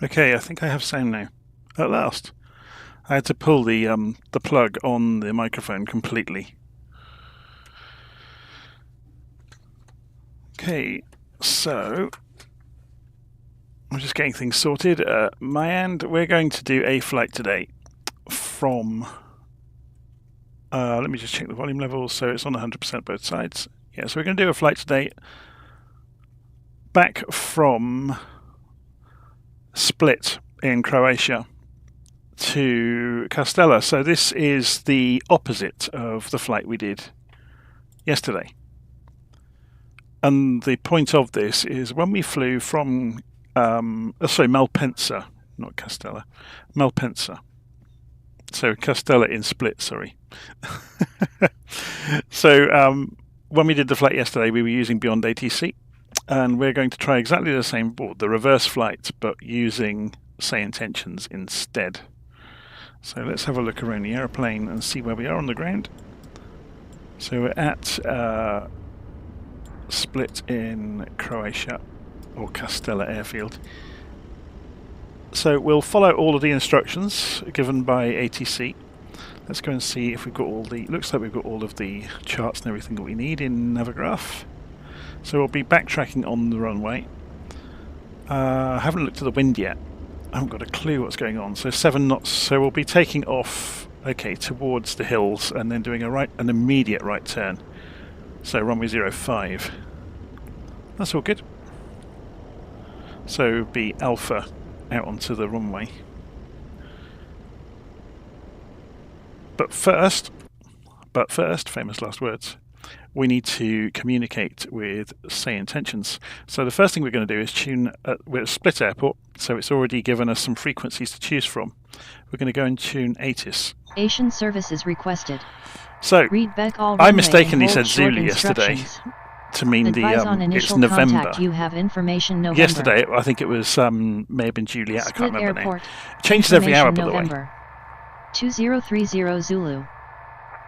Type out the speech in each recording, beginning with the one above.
Okay, I think I have sound now. At last. I had to pull the plug on the microphone completely. Okay, so I'm just getting things sorted. My end, we're going to do a flight today from. Let me just check the volume levels. So it's on 100% both sides. Yeah, so we're going to do a flight today back from Split in Croatia to Castella. So this is the opposite of the flight we did yesterday. And the point of this is when we flew from Malpensa, not Castella, Malpensa. So Castella in Split, sorry. So when we did the flight yesterday, we were using BeyondATC, and we're going to try exactly the same board, the reverse flight, but using SayIntentions instead. So let's have a look around the airplane and see where we are on the ground. So we're at Split in Croatia, or Castella airfield. So we'll follow all of the instructions given by ATC. Let's go and see if we've got all the, looks like we've got all of the charts and everything that we need in Navigraph. So we'll be backtracking on the runway. I haven't looked at the wind yet. I haven't got a clue what's going on. So 7 knots, so we'll be taking off, okay, towards the hills and then doing an immediate right turn. So runway 05. That's all good. So be Alpha out onto the runway. But first, famous last words, we need to communicate with SayIntentions. So the first thing we're going to do is tune, we're at Split Airport, so it's already given us some frequencies to choose from. We're going to go and tune ATIS. Asian services requested. So, read back all I mistakenly said Zulu yesterday to mean it's November. You have information November. Yesterday, I think it was, may have been Juliet, Split I can't remember Airport. now. It changes every hour, by the way. 2030 Zulu.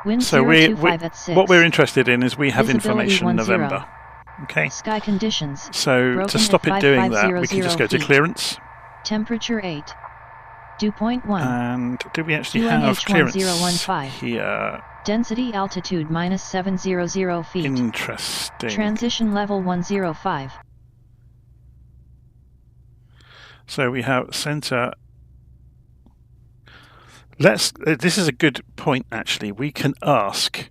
Wind So what we're interested in is we have Visibility information 10. November. Okay. Sky conditions. So Broken to stop it doing that, we can just go to feet. clearance. Temperature 8. Dew point 1. And do we actually have clearance here? Density altitude minus 700 feet. Interesting. Transition level 105. So we have center. This is a good point, actually. We can ask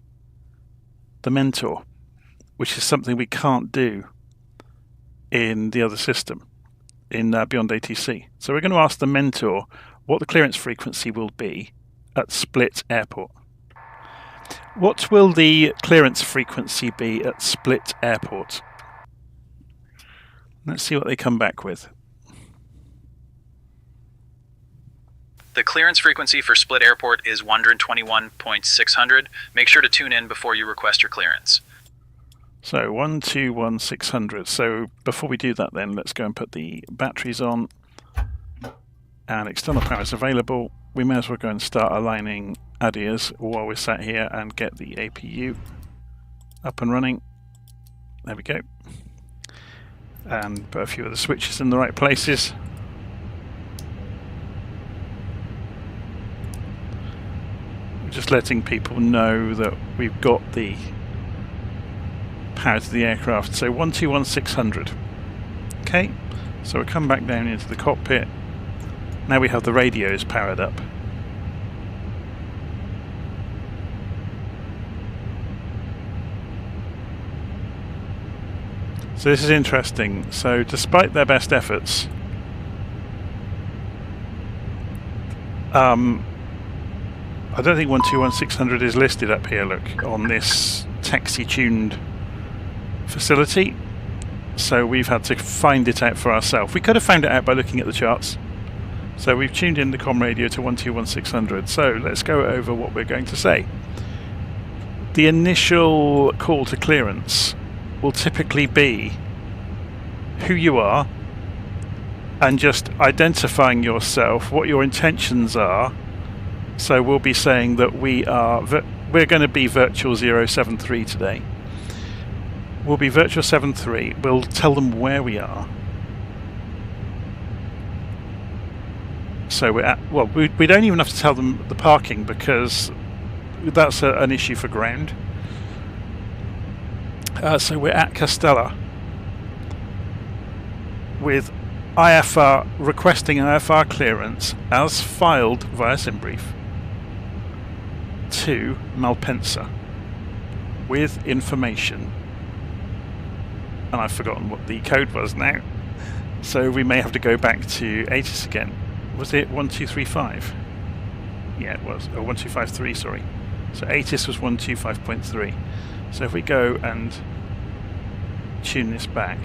the mentor, which is something we can't do in the other system, in BeyondATC. So we're going to ask the mentor what the clearance frequency will be at Split Airport. What will the clearance frequency be at Split Airport? Let's see what they come back with. The clearance frequency for Split Airport is 121.600. Make sure to tune in before you request your clearance. So 121.600. So before we do that then, let's go and put the batteries on. And external power is available. We may as well go and start aligning ADIAs while we're sat here and get the APU up and running. There we go. And put a few of the switches in the right places. Just letting people know that we've got the power to the aircraft. So 121.600. Okay, so we'll come back down into the cockpit. Now we have the radios powered up. So this is interesting. So despite their best efforts, I don't think 121.600 is listed up here, look, on this taxi-tuned facility. So we've had to find it out for ourselves. We could have found it out by looking at the charts. So we've tuned in the comm radio to 121.600. So let's go over what we're going to say. The initial call to clearance will typically be who you are and just identifying yourself, what your intentions are. So we'll be saying that we're going to be Virtual 073 today. We'll be Virtual 73. We'll tell them where we are. So we're at, well, we don't even have to tell them the parking because that's an issue for ground. So we're at Castella with IFR, requesting IFR clearance as filed via Simbrief to Malpensa with information. And I've forgotten what the code was now. So we may have to go back to ATIS again. Was it 1235? Yeah, it was. Oh, 1253, sorry. So ATIS was 125.3. So if we go and tune this back.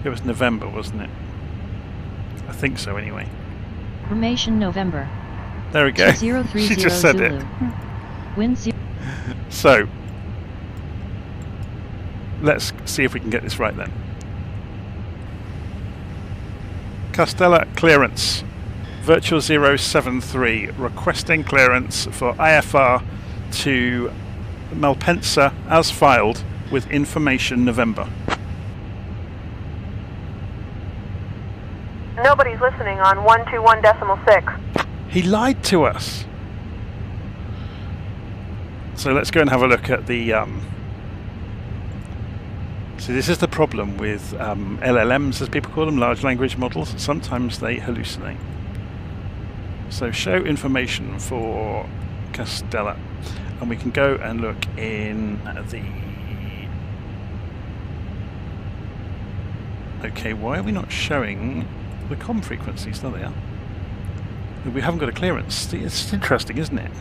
It was November, wasn't it? I think so, anyway. Formation November. There we go. 030 She just said Zulu. it. Wind 0. So, let's see if we can get this right then. Castella clearance. Virtual 073 requesting clearance for IFR to Malpensa as filed with information November. Nobody's listening on 121.6. He lied to us. So let's go and have a look at the so this is the problem with LLMs, as people call them, large language models. Sometimes they hallucinate. So show information for Castella, and we can go and look in the... Okay, why are we not showing the comm frequencies? There they are. We haven't got a clearance. It's interesting, isn't it?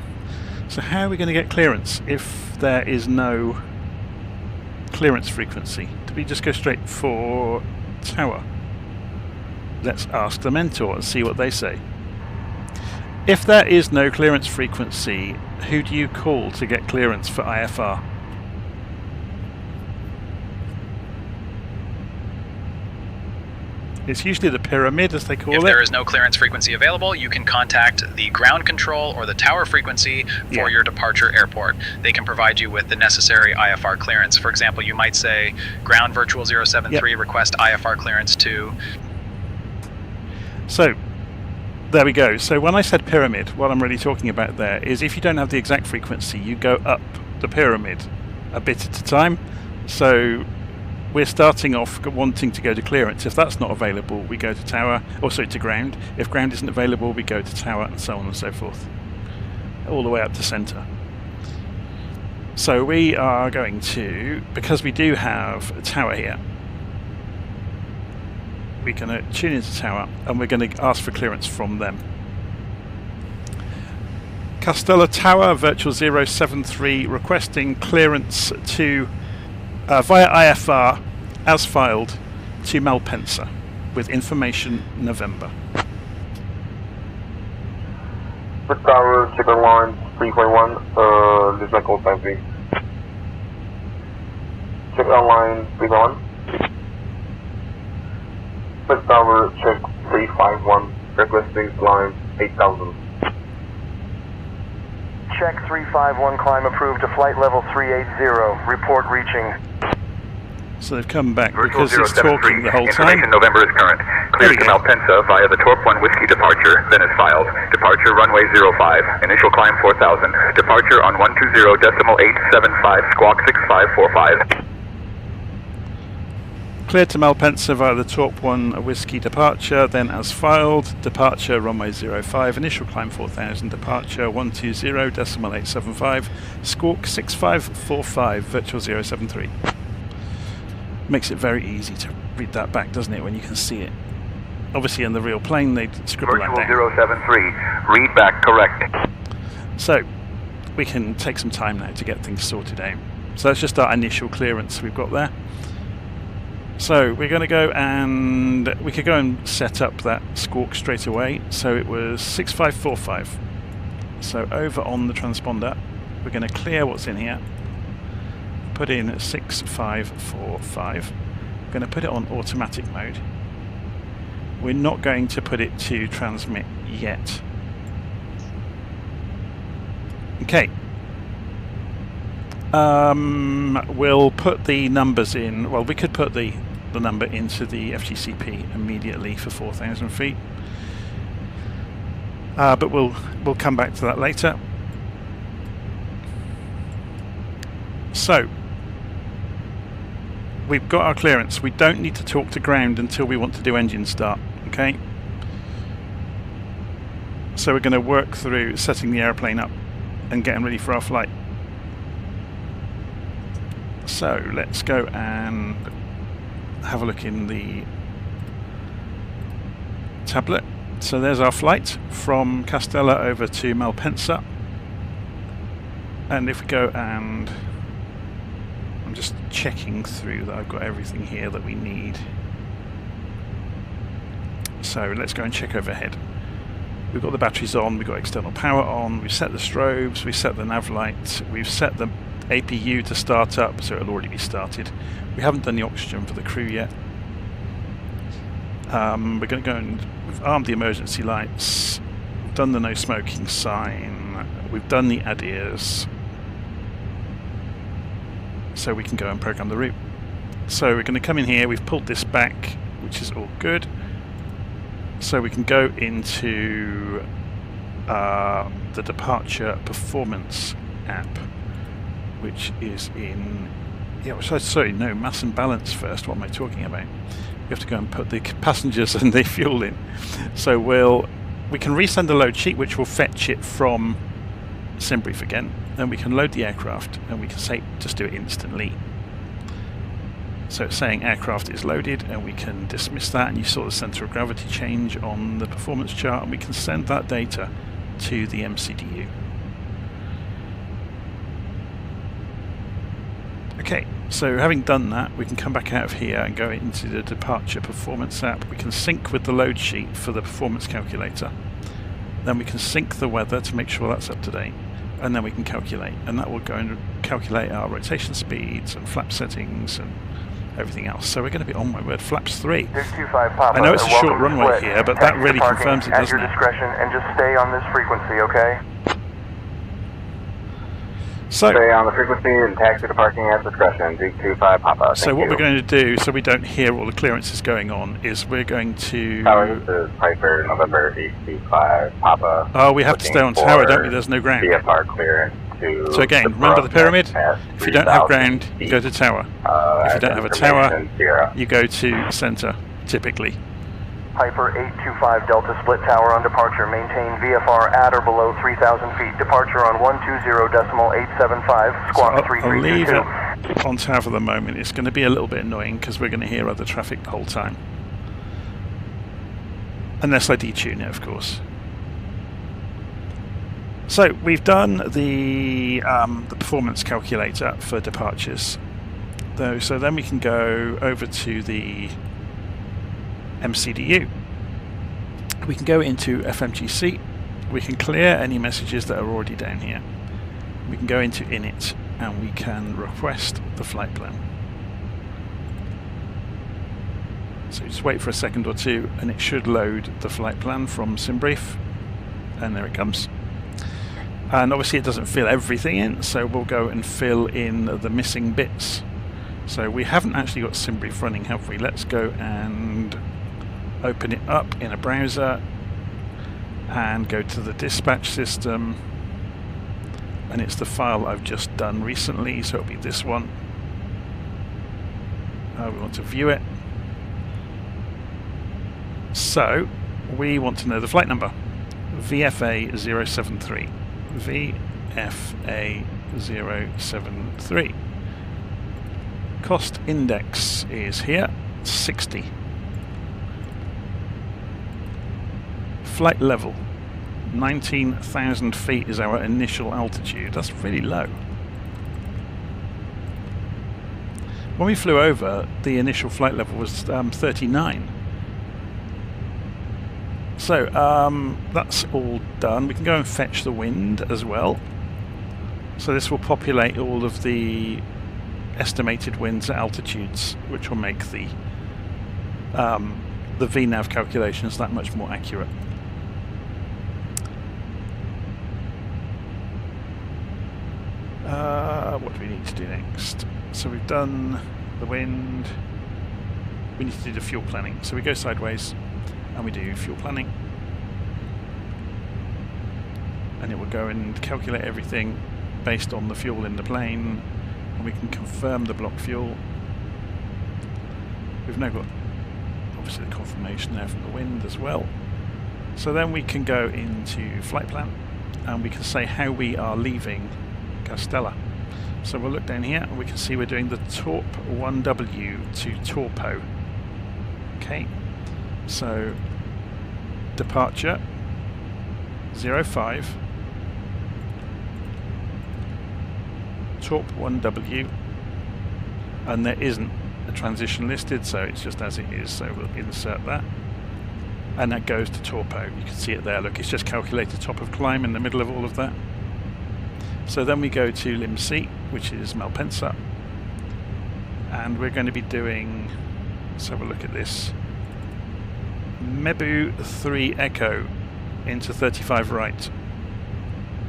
So how are we going to get clearance if there is no clearance frequency? Do we just go straight for tower? Let's ask the mentor and see what they say. If there is no clearance frequency, who do you call to get clearance for IFR? It's usually the pyramid, as they call it. If there is no clearance frequency available, you can contact the ground control or the tower frequency for your departure airport. They can provide you with the necessary IFR clearance. For example, you might say, ground virtual 073, request IFR clearance to... So, there we go. So when I said pyramid, what I'm really talking about there is if you don't have the exact frequency, you go up the pyramid a bit at a time. So we're starting off wanting to go to clearance. If that's not available, we go to tower, also to ground. If ground isn't available, we go to tower, and so on and so forth, all the way up to center. So we are going to, because we do have a tower here, we're going to tune into tower, and we're going to ask for clearance from them. Castella Tower, virtual 073, requesting clearance to via IFR as filed to Malpensa with information November. First tower, check on line 3.1, this is my call time, please. Check on line 3.1. First tower, check 351, requesting climb 8,000. Check 351, climb approved to flight level 380, report reaching. So they've come back because it's talking the whole time. Information November is current. Cleared to Malpensa via the Torp 1 Whiskey departure, then is filed. Departure runway 05, initial climb 4,000. Departure on 120.875, squawk 6545. Cleared to Malpensa via the Torp 1 Whiskey departure, then as filed. Departure runway 05, initial climb 4,000. Departure 120.875, squawk 6545, virtual 073. Makes it very easy to read that back, doesn't it, when you can see it? Obviously in the real plane they'd scribble that down. Virtual 073, read back correct. So we can take some time now to get things sorted out. So that's just our initial clearance we've got there. So we're going to go and we could go and set up that squawk straight away. So it was 6545. So over on the transponder, we're going to clear what's in here. Put in 6545. I'm going to put it on automatic mode. We're not going to put it to transmit yet. Okay. We'll put the numbers in. Well, we could put the the number into the FGCP immediately for 4,000 feet. But we'll come back to that later. So we've got our clearance. We don't need to talk to ground until we want to do engine start. Okay. So we're going to work through setting the airplane up and getting ready for our flight. So let's go and have a look in the tablet. So there's our flight from Castella over to Malpensa. And if we go and I'm just checking through that I've got everything here that we need. So let's go and check overhead. We've got the batteries on, we've got external power on, we've set the strobes, we've set the nav light, we've set the APU to start up, so it'll already be started. We haven't done the oxygen for the crew yet. We're going to go and we've armed the emergency lights, we've done the no smoking sign, we've done the ADIRs, so we can go and program the route. So we're going to come in here, we've pulled this back, which is all good. So we can go into the departure performance app, which is in, sorry, no, mass and balance first. What am I talking about? We have to go and put the passengers and the fuel in. So we can resend the load sheet, which will fetch it from Simbrief again. Then we can load the aircraft, and we can say just do it instantly. So it's saying aircraft is loaded, and we can dismiss that, and you saw the centre of gravity change on the performance chart, and we can send that data to the MCDU. Okay, so having done that, we can come back out of here and go into the departure performance app. We can sync with the load sheet for the performance calculator. Then we can sync the weather to make sure that's up to date, and then we can calculate, and that will go and calculate our rotation speeds and flap settings and everything else. So we're going to be, oh my word, flaps 3. I know it's a short runway here, but that really confirms it, doesn't it? At your discretion, and just stay on this frequency, okay? So stay on the frequency and taxi to parking at discretion. 225 Papa. So what we're going to do, so we don't hear all the clearances going on, is we're going to... Tower, this is Piper, November 825 Papa. Oh, we have to stay on tower, don't we? There's no ground. VFR clearance. So again, remember the pyramid? If you don't have ground, you go to tower. If you don't have a tower, you go to centre, typically. Piper 825 Delta split tower on departure. Maintain VFR at or below 3,000 feet. Departure on 120.875, squawk 3322. I'll leave it on tower for the moment. It's going to be a little bit annoying because we're going to hear other traffic the whole time. Unless I detune it, of course. So we've done the performance calculator for departures, though. So then we can go over to the MCDU. We can go into FMGC. We can clear any messages that are already down here. We can go into init and we can request the flight plan. So just wait for a second or two, and it should load the flight plan from Simbrief, and there it comes. And obviously it doesn't fill everything in, so we'll go and fill in the missing bits. So we haven't actually got Simbrief running, have we? Let's go and open it up in a browser and go to the dispatch system, and it's the file I've just done recently, so it'll be this one. We want to view it. So we want to know the flight number, VFA 073. VFA 073. Cost index is here, 60. Flight level, 19,000 feet is our initial altitude. That's really low. When we flew over, the initial flight level was 39. So that's all done. We can go and fetch the wind as well. So this will populate all of the estimated winds at altitudes, which will make the VNAV calculations that much more accurate. What do we need to do next? So we've done the wind. we need to do the fuel planning. So we go sideways and we do fuel planning, and it will go and calculate everything based on the fuel in the plane, and we can confirm the block fuel. We've now got obviously the confirmation there from the wind as well. So then we can go into flight plan and we can say how we are leaving Castella. So we'll look down here and we can see we're doing the Torp 1W to Torpo. Okay, so departure 05 Torp 1W, and there isn't a transition listed, so it's just as it is, so we'll insert that, and that goes to Torpo. You can see it there, look, it's just calculated top of climb in the middle of all of that. So then we go to Lim C, which is Malpensa, and we're going to be doing, let's have a look at this, Mebu 3 Echo into 35 right,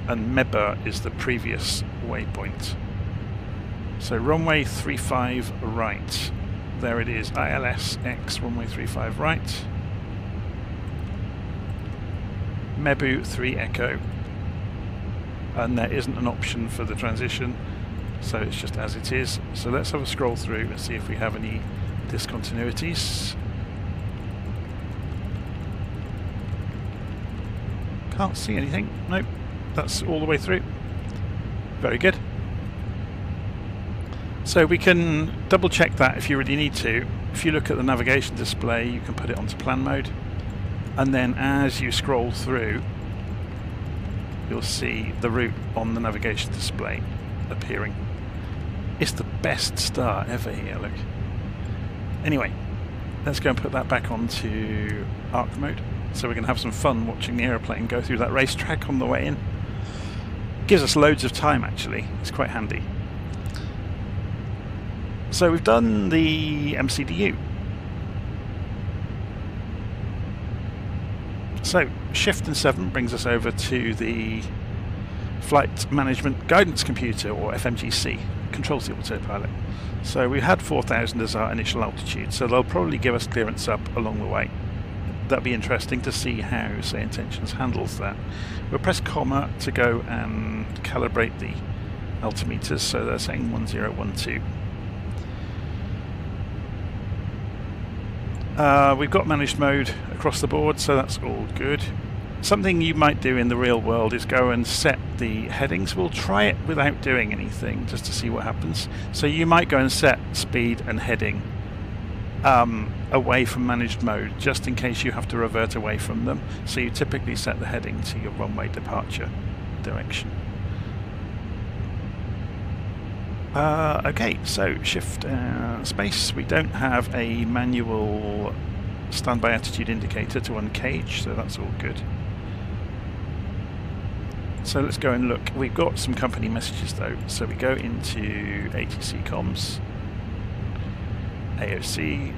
and Meba is the previous waypoint. So runway 35 right, there it is, ILS X runway 35 right, Mebu 3 Echo, and there isn't an option for the transition, so it's just as it is. So let's have a scroll through and see if we have any discontinuities. Can't see anything, nope, that's all the way through. Very good. So we can double check that if you really need to. If you look at the navigation display, you can put it onto plan mode, and then as you scroll through you'll see the route on the navigation display appearing. It's the best start ever here, look. Anyway, let's go and put that back onto arc mode, so we can have some fun watching the aeroplane go through that racetrack on the way in. Gives us loads of time actually, it's quite handy. So we've done the MCDU. So Shift and 7 brings us over to the Flight Management Guidance Computer, or FMGC, controls the autopilot. So we had 4,000 as our initial altitude, so they'll probably give us clearance up along the way. That'd be interesting to see how SayIntentions handles that. We'll press comma to go and calibrate the altimeters, so they're saying 1012. We've got managed mode across the board, so that's all good. Something you might do in the real world is go and set the headings. We'll try it without doing anything just to see what happens. So you might go and set speed and heading away from managed mode, just in case you have to revert away from them. So you typically set the heading to your runway departure direction. Okay, so shift space. We don't have a manual standby attitude indicator to uncage, so that's all good. So let's go and look. We've got some company messages though, so we go into ATC comms, AOC,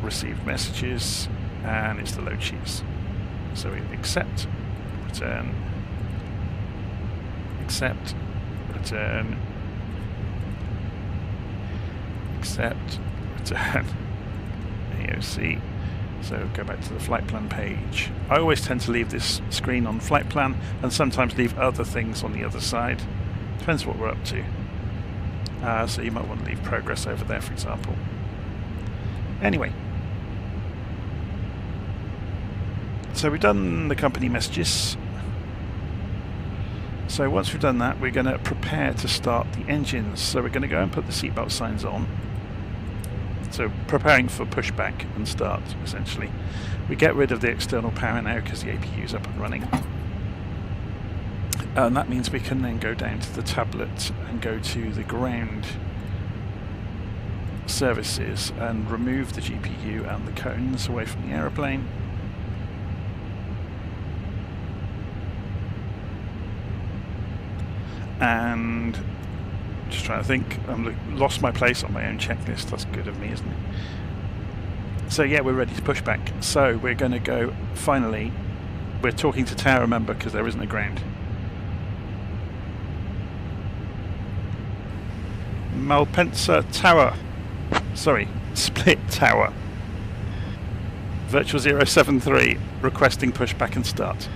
received messages, and it's the load sheets. So we accept, return, accept, return, accept, return, AOC. So go back to the flight plan page. I always tend to leave this screen on flight plan and sometimes leave other things on the other side. Depends what we're up to. So you might want to leave progress over there, for example. Anyway. So we've done the company messages. So once we've done that, we're going to prepare to start the engines. So we're going to go and put the seatbelt signs on. So preparing for pushback and start, essentially. We get rid of the external power now because the APU is up and running. And that means we can then go down to the tablet and go to the ground services and remove the GPU and the cones away from the aeroplane. And just trying to think, I've lost my place on my own checklist. That's good of me, isn't it? So yeah, we're ready to push back. So we're going to go, finally, we're talking to tower, remember, because there isn't a ground. Malpensa Tower. Sorry, split tower. Virtual 073 requesting pushback and start.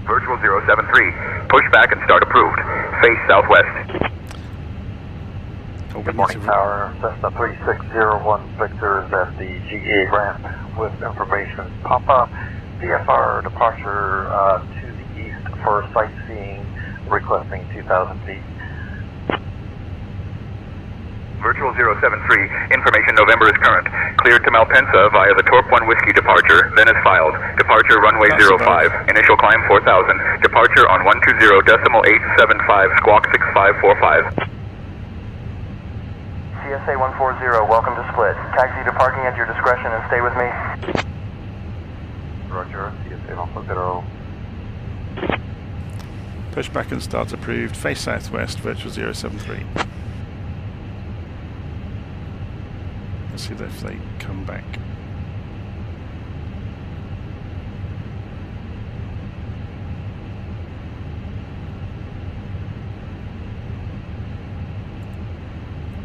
Virtual 073, pushback and start approved. Face southwest. Good morning, Tower. Cessna 3601 Victor is at the GA ramp with information. Papa, VFR departure to the east for sightseeing, requesting 2,000 feet. Virtual 073, information November is current. Cleared to Malpensa via the Torp 1 Whiskey departure, then is filed. Departure runway 05, initial climb 4000. Departure on 120.875, squawk 6545. CSA 140, welcome to Split. Taxi to parking at your discretion and stay with me. Roger, CSA 140. Pushback and start approved. Face southwest, virtual 073. Let's see if they come back.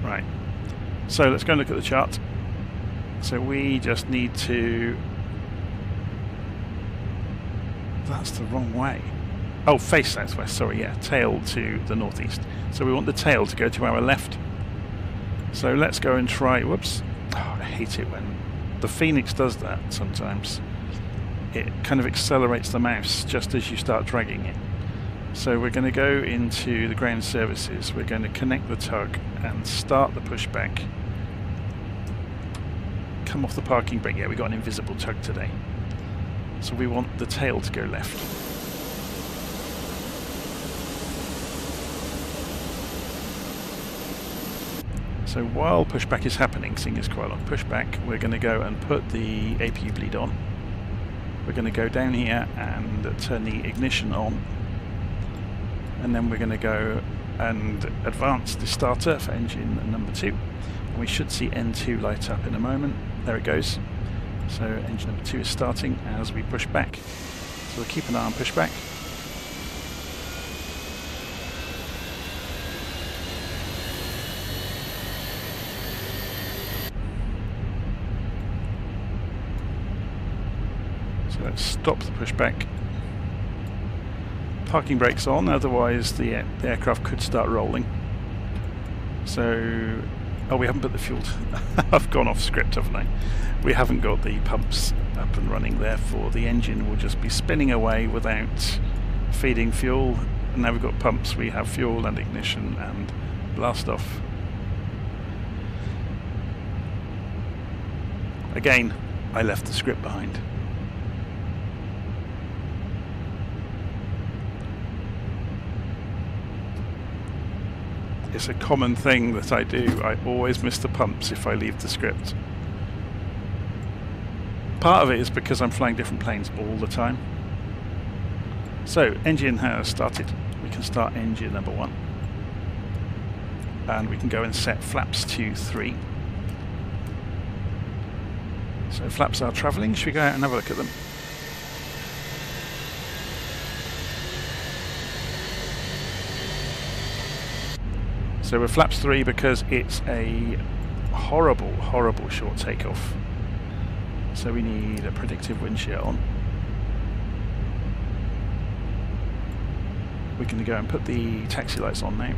Right. So let's go and look at the chart. So we just need to... That's the wrong way. Oh, face southwest, sorry, yeah. Tail to the northeast. So we want the tail to go to our left. So let's go and try... Whoops. Oh, I hate it when the Fenix does that sometimes. It kind of accelerates the mouse just as you start dragging it. So we're going to go into the ground services. We're going to connect the tug and start the pushback. Come off the parking brake. Yeah, we got an invisible tug today. So we want the tail to go left. So while pushback is happening, seeing it's quite a long pushback, we're going to go and put the APU bleed on. We're going to go down here and turn the ignition on. And then we're going to go and advance the starter for engine number 2. And we should see N2 light up in a moment. There it goes. So engine number 2 is starting as we push back. So we'll keep an eye on pushback. So let's stop the pushback. Parking brakes on, otherwise the aircraft could start rolling. So, oh, we haven't put the fuel. I've gone off script, haven't I? We haven't got the pumps up and running, therefore the engine will just be spinning away without feeding fuel. And now we've got pumps, we have fuel and ignition and blast off. Again, I left the script behind. It's a common thing that I do. I always miss the pumps if I leave the script. Part of it is because I'm flying different planes all the time. So, engine has started. We can start engine number 1. And we can go and set flaps to 3. So flaps are travelling. Should we go out and have a look at them? So we're flaps 3 because it's a horrible, horrible short takeoff. So we need a predictive wind shear on. We can go and put the taxi lights on now.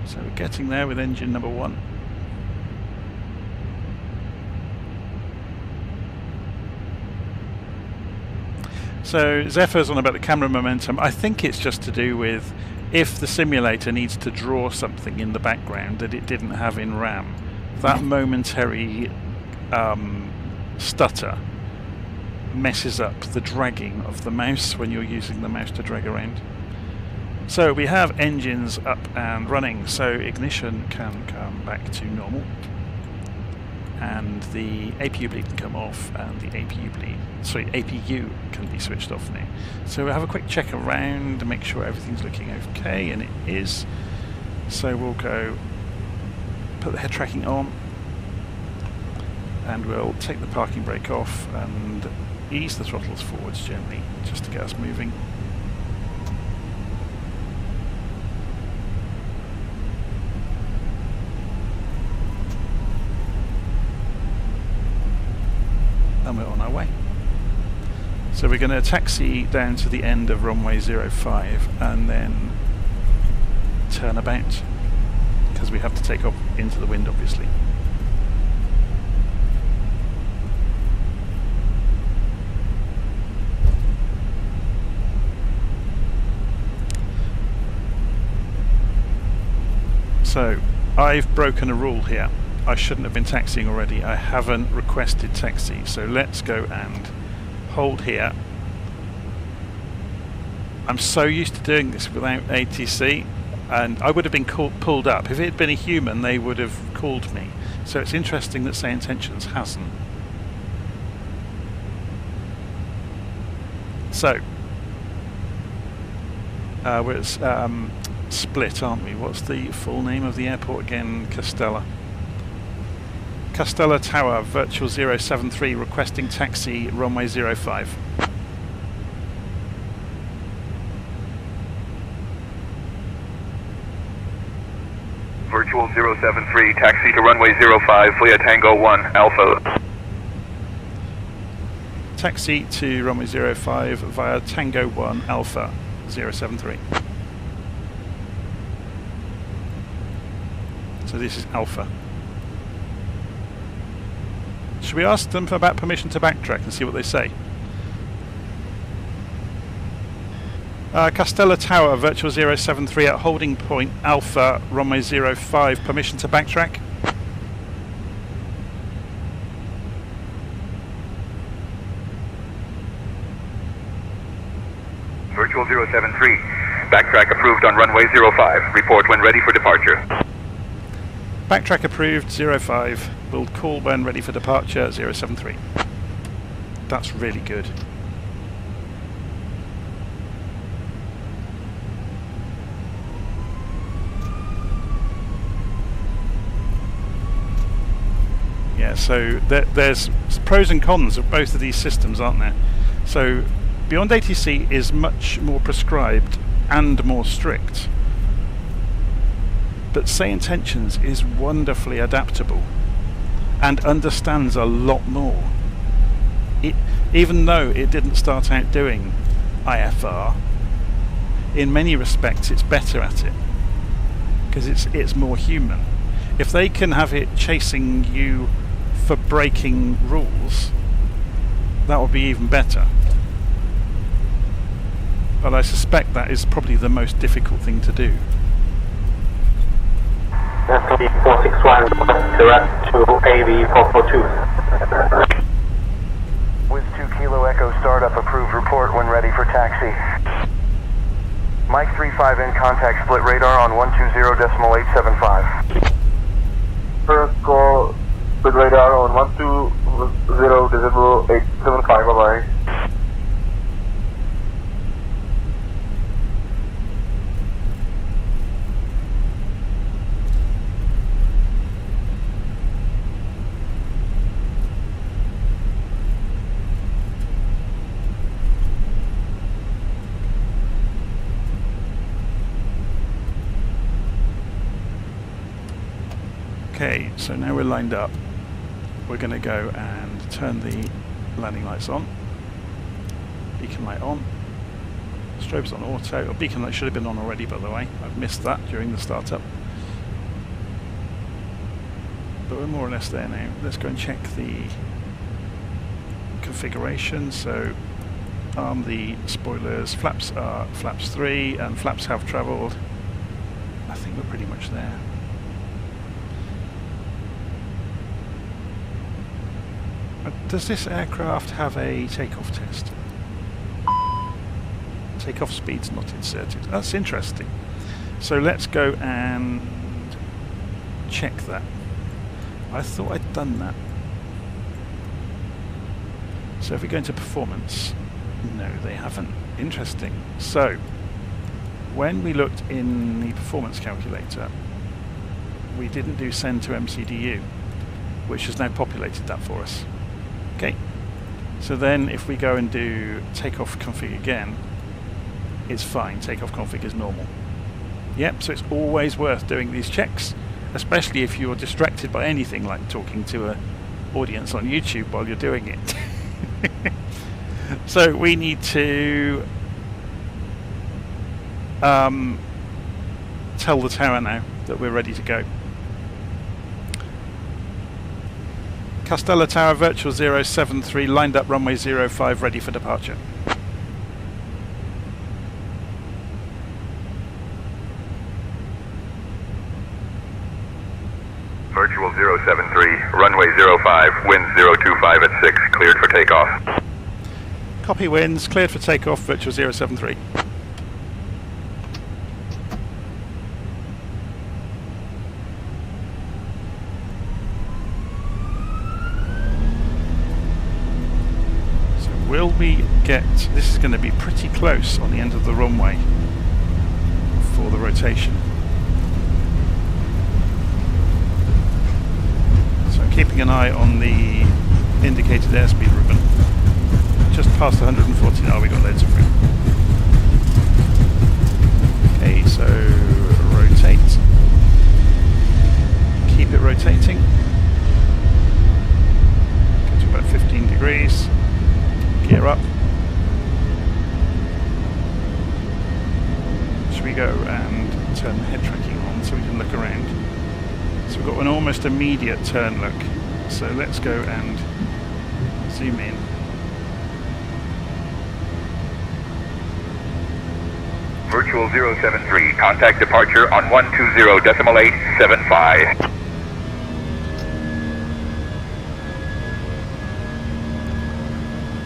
So we're getting there with engine number 1. So Zephyr's on about the camera momentum. I think it's just to do with if the simulator needs to draw something in the background that it didn't have in RAM, that momentary stutter messes up the dragging of the mouse when you're using the mouse to drag around. So we have engines up and running, so ignition can come back to normal. And the APU bleed can come off, and the APU can be switched off now. So we'll have a quick check around to make sure everything's looking okay, and it is. So we'll go put the head tracking on, and we'll take the parking brake off and ease the throttles forwards gently just to get us moving. And we're on our way. So we're going to taxi down to the end of runway 05 and then turn about, because we have to take off into the wind obviously. So I've broken a rule here. I shouldn't have been taxiing already. I haven't requested taxi, so let's go and hold here. I'm so used to doing this without ATC, and I would have been pulled up. If it had been a human, they would have called me. So it's interesting that SayIntentions hasn't. So we're Split, aren't we? What's the full name of the airport again? Castella Tower, Virtual 073, requesting taxi, runway 05. Virtual 073, taxi to runway 05 via Tango 1 Alpha. Taxi to runway 05 via Tango 1 Alpha 073. So this is Alpha. Should we ask them about permission to backtrack and see what they say? Castella Tower, Virtual 073 at holding point Alpha, runway 05, permission to backtrack? Virtual 073, backtrack approved on runway 05, report when ready for departure. Backtrack approved, 05. We'll call when ready for departure, 073. That's really good. Yeah, so there's pros and cons of both of these systems, aren't there? So BeyondATC is much more prescribed and more strict. But SayIntentions is wonderfully adaptable and understands a lot more. Even though it didn't start out doing IFR, in many respects it's better at it because it's more human. If they can have it chasing you for breaking rules, that would be even better. But I suspect that is probably the most difficult thing to do. Destiny 461, direct to AV 442. With 2 Kilo Echo startup approved, report when ready for taxi. Mike 35 in contact, split radar on 120.875. First call, split radar on 120.875, bye-bye. Okay, so now we're lined up. We're going to go and turn the landing lights on. Beacon light on. Strobes on auto. Or beacon light should have been on already, by the way. I've missed that during the startup. But we're more or less there now. Let's go and check the configuration. So arm the spoilers. Flaps are flaps 3 and flaps have travelled. I think we're pretty much there. Does this aircraft have a takeoff test? Takeoff speed's not inserted. That's interesting. So let's go and check that. I thought I'd done that. So if we go into performance, no, they haven't. Interesting. So when we looked in the performance calculator, we didn't do send to MCDU, which has now populated that for us. Okay, so then if we go and do takeoff config again, it's fine. Takeoff config is normal. Yep, so it's always worth doing these checks, especially if you're distracted by anything like talking to an audience on YouTube while you're doing it. So we need to tell the tower now that we're ready to go. Castella Tower, virtual 073, lined up runway 05, ready for departure. Virtual 073, runway 05, wind 025 at 6, cleared for takeoff. Copy winds, cleared for takeoff, virtual 073. So will we get, this is going to be pretty close on the end of the runway for the rotation. So keeping an eye on the indicated airspeed ribbon. Just past 140 now, we got loads of room. Okay, so rotate. Keep it rotating. Get to about 15 degrees. Gear up. Should we go and turn the head tracking on so we can look around? So we've got an almost immediate turn look. So let's go and zoom in. Virtual 073, contact departure on 120.875.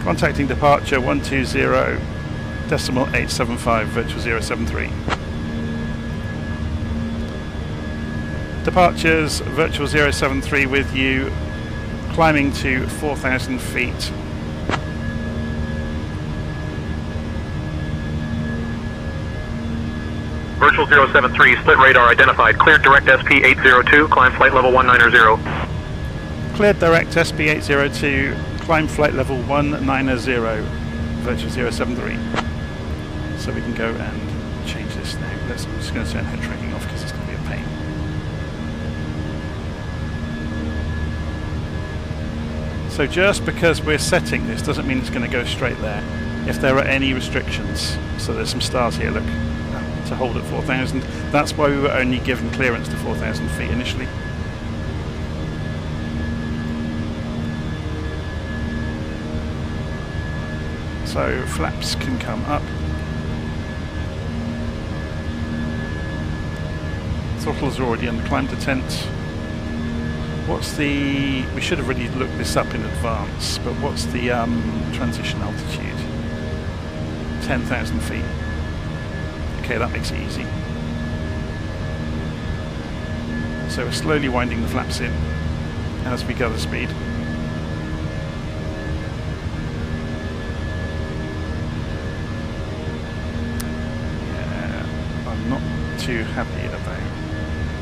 Contacting departure 120.875, virtual 073. Departures, virtual 073 with you, climbing to 4,000 feet. Virtual 073, split radar identified. Cleared direct SP802, climb flight level 190. Cleared direct SP802, climb flight level 190, virtual 073. So we can go and change this now. I'm just going to turn head tracking off because it's going to be a pain. So just because we're setting this doesn't mean it's going to go straight there. If there are any restrictions, so there's some stars here, look, to hold at 4,000. That's why we were only given clearance to 4,000 feet initially. So flaps can come up. Throttle's already on the climb to tent. What's the... we should have really looked this up in advance, but what's the transition altitude? 10,000 feet. Okay, that makes it easy. So we're slowly winding the flaps in as we gather speed. Yeah, I'm not too happy about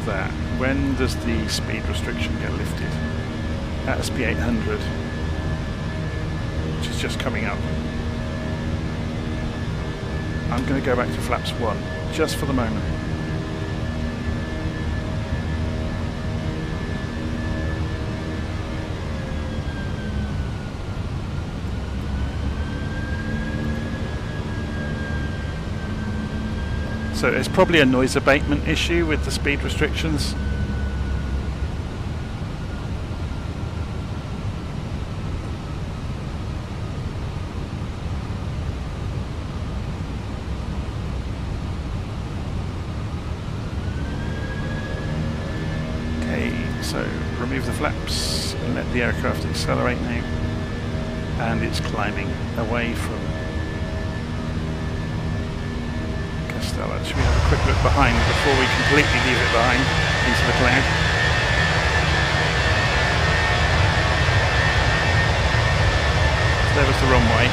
that. When does the speed restriction get lifted? At SP800, which is just coming up. I'm going to go back to flaps 1, just for the moment. So it's probably a noise abatement issue with the speed restrictions. So remove the flaps and let the aircraft accelerate now, and it's climbing away from Castella. Should we have a quick look behind before we completely leave it behind into the cloud? So there was the runway,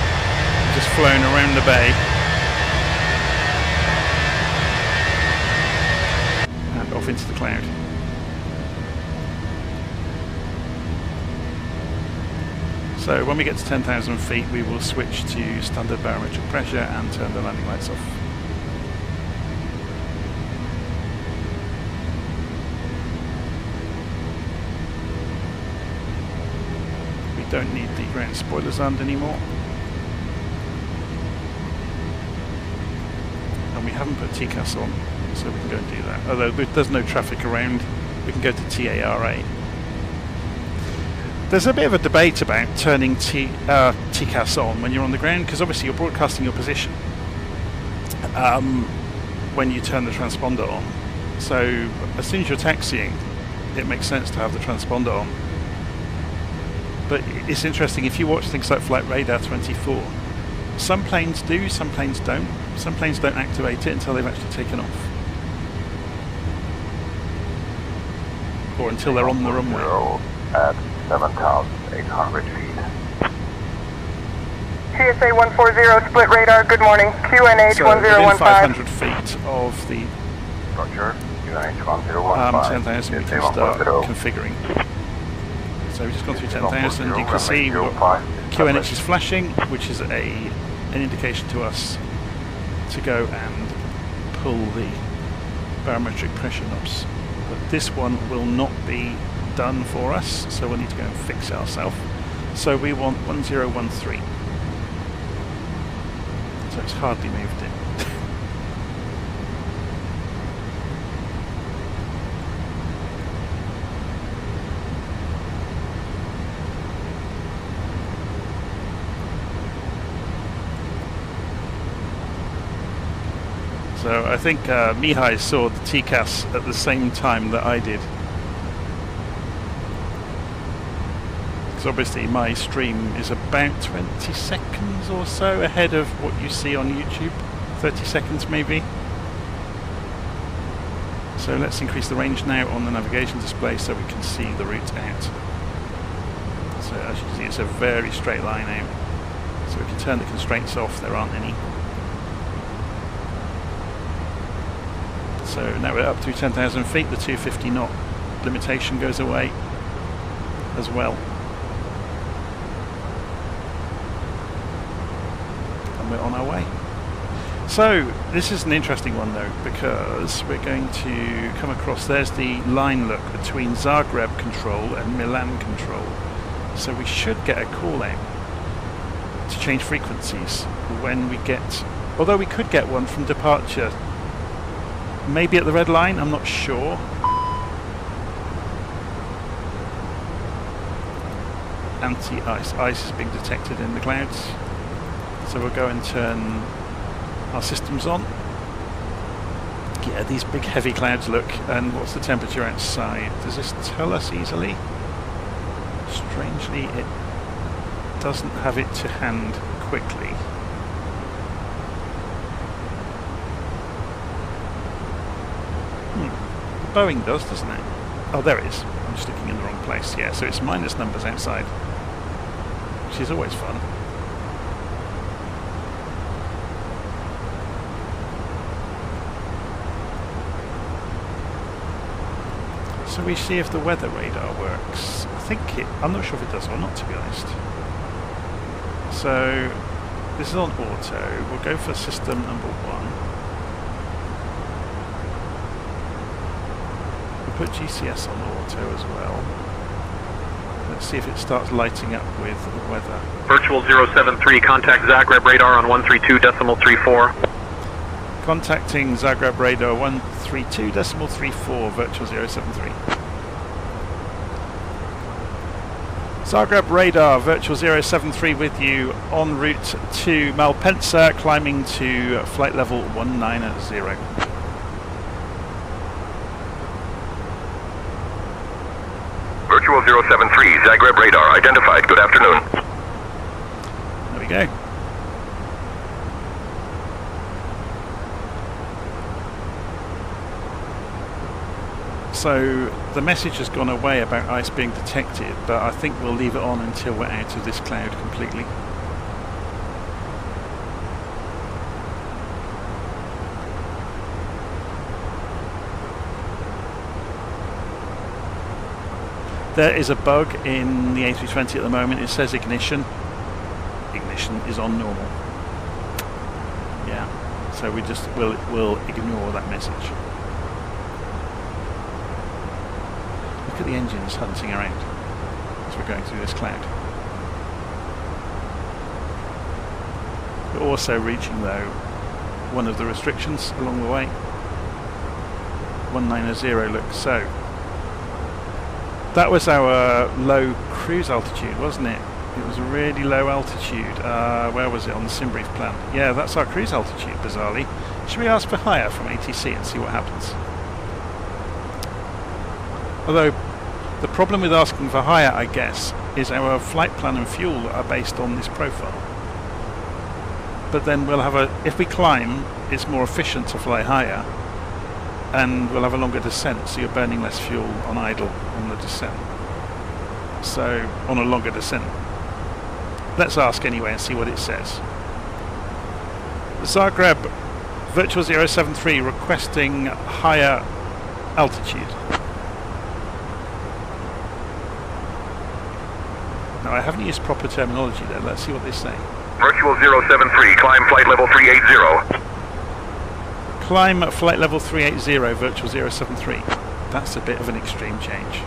just flown around the bay and off into the cloud. So when we get to 10,000 feet, we will switch to standard barometric pressure and turn the landing lights off. We don't need the ground spoilers armed anymore. And we haven't put TCAS on, so we can go and do that. Although there's no traffic around, we can go to TARA. There's a bit of a debate about turning TCAS on when you're on the ground, because obviously you're broadcasting your position when you turn the transponder on. So as soon as you're taxiing, it makes sense to have the transponder on. But it's interesting, if you watch things like Flight Radar 24, some planes do, some planes don't. Some planes don't activate it until they've actually taken off. Or until they're on the runway. At 7,800 feet. TSA 140, split radar, good morning. QNH So within 1015. 500 feet of the Roger. QNH 1015. 10,000 we can start configuring. So we've just gone through 10,000. You can see what QNH is flashing, which is an indication to us to go and pull the barometric pressure knobs. But this one will not be done for us, so we'll need to go and fix it ourselves. So we want 1013. So it's hardly moved in. So I think Mihai saw the TCAS at the same time that I did. So obviously my stream is about 20 seconds or so ahead of what you see on YouTube. 30 seconds maybe. So let's increase the range now on the navigation display so we can see the route out. So as you can see, it's a very straight line out. So if you turn the constraints off, there aren't any. So now we're up to 10,000 feet, the 250 knot limitation goes away as well. And we're on our way. So this is an interesting one though, because we're going to come across, there's the line look between Zagreb control and Milan control. So we should get a call out to change frequencies when we get, although we could get one from departure, maybe at the red line, I'm not sure. Anti-ice. Ice is being detected in the clouds. So we'll go and turn our systems on. Yeah, these big heavy clouds look. And what's the temperature outside? Does this tell us easily? Strangely, it doesn't have it to hand quickly. Boeing does, doesn't it? Oh, there it is. I'm just looking in the wrong place. Yeah, so it's minus numbers outside, which is always fun. So we see if the weather radar works. I think I'm not sure if it does or not, to be honest. So this is on auto. We'll go for system number 1. Put GCS on auto as well. Let's see if it starts lighting up with the weather. Virtual 073, contact Zagreb radar on 132.34. Contacting Zagreb radar 132.34, virtual 073. Zagreb radar, virtual 073 with you en route to Malpensa, climbing to flight level 190. Virtual 073, Zagreb radar identified. Good afternoon. There we go. So the message has gone away about ice being detected, but I think we'll leave it on until we're out of this cloud completely. There is a bug in the A320 at the moment. It says ignition. Ignition is on normal. Yeah, so we'll ignore that message. Look at the engines hunting around as we're going through this cloud. We're also reaching, though, one of the restrictions along the way. 1900, look, so that was our low cruise altitude, wasn't it? It was a really low altitude. Where was it on the Simbrief plan? Yeah, that's our cruise altitude, bizarrely. Should we ask for higher from ATC and see what happens? Although, the problem with asking for higher, I guess, is our flight plan and fuel are based on this profile. But then we'll have if we climb, it's more efficient to fly higher, and we'll have a longer descent, so you're burning less fuel on idle on the descent. So, on a longer descent. Let's ask anyway and see what it says. Zagreb Virtual 073 requesting higher altitude. Now I haven't used proper terminology there, let's see what they say. Virtual 073, climb flight level 380. Climb at flight level 380, Virtual 073. That's a bit of an extreme change.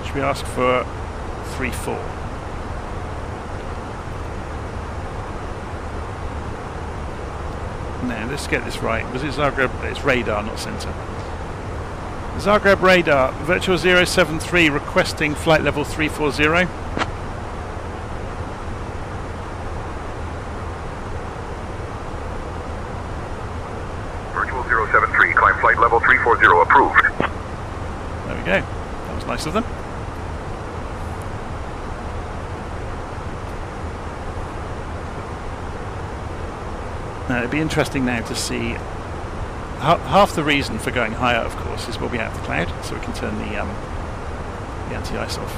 Should we ask for 34? No, let's get this right. Was it Zagreb? It's radar, not center. Zagreb radar, Virtual 073 requesting flight level 340. Virtual 073, climb flight level 340, approved. There we go. That was nice of them. Now it'd be interesting now to see half the reason for going higher, of course, is we'll be out of the cloud, so we can turn the anti-ice off.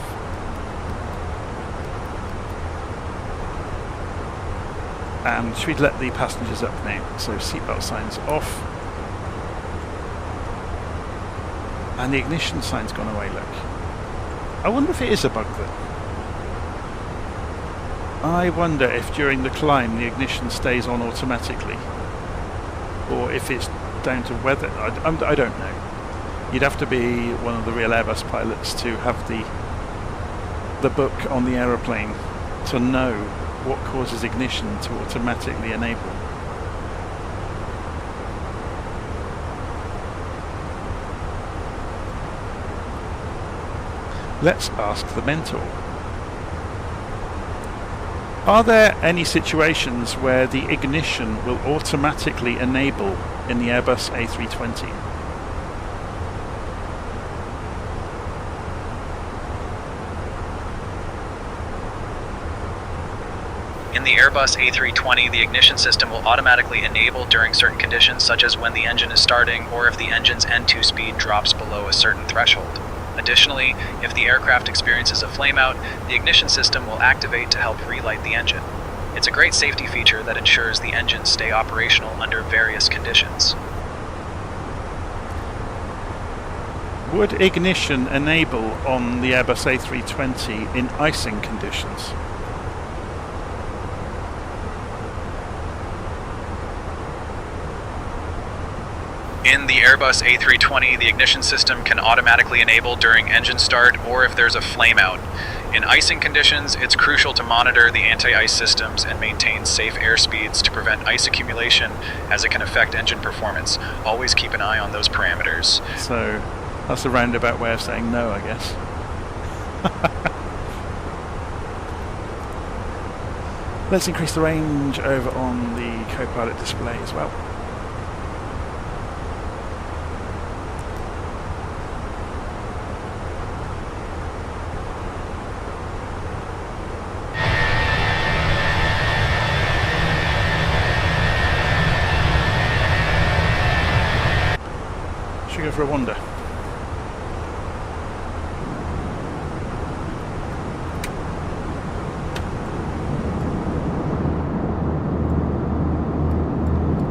And should we let the passengers up now? So seatbelt signs off. And the ignition sign's gone away, look. I wonder if it is a bug though. I wonder if during the climb the ignition stays on automatically. Or if it's down to weather. I don't know. You'd have to be one of the real Airbus pilots to have the book on the aeroplane to know what causes ignition to automatically enable. Let's ask the mentor. Are there any situations where the ignition will automatically enable in the Airbus A320? In the Airbus A320, the ignition system will automatically enable during certain conditions, such as when the engine is starting or if the engine's N2 speed drops below a certain threshold. Additionally, if the aircraft experiences a flameout, the ignition system will activate to help relight the engine. It's a great safety feature that ensures the engines stay operational under various conditions. Would ignition enable on the Airbus A320 in icing conditions? In the Airbus A320, the ignition system can automatically enable during engine start or if there's a flameout. In icing conditions, it's crucial to monitor the anti-ice systems and maintain safe airspeeds to prevent ice accumulation, as it can affect engine performance. Always keep an eye on those parameters. So that's a roundabout way of saying no, I guess. Let's increase the range over on the co-pilot display as well. Go for a wander.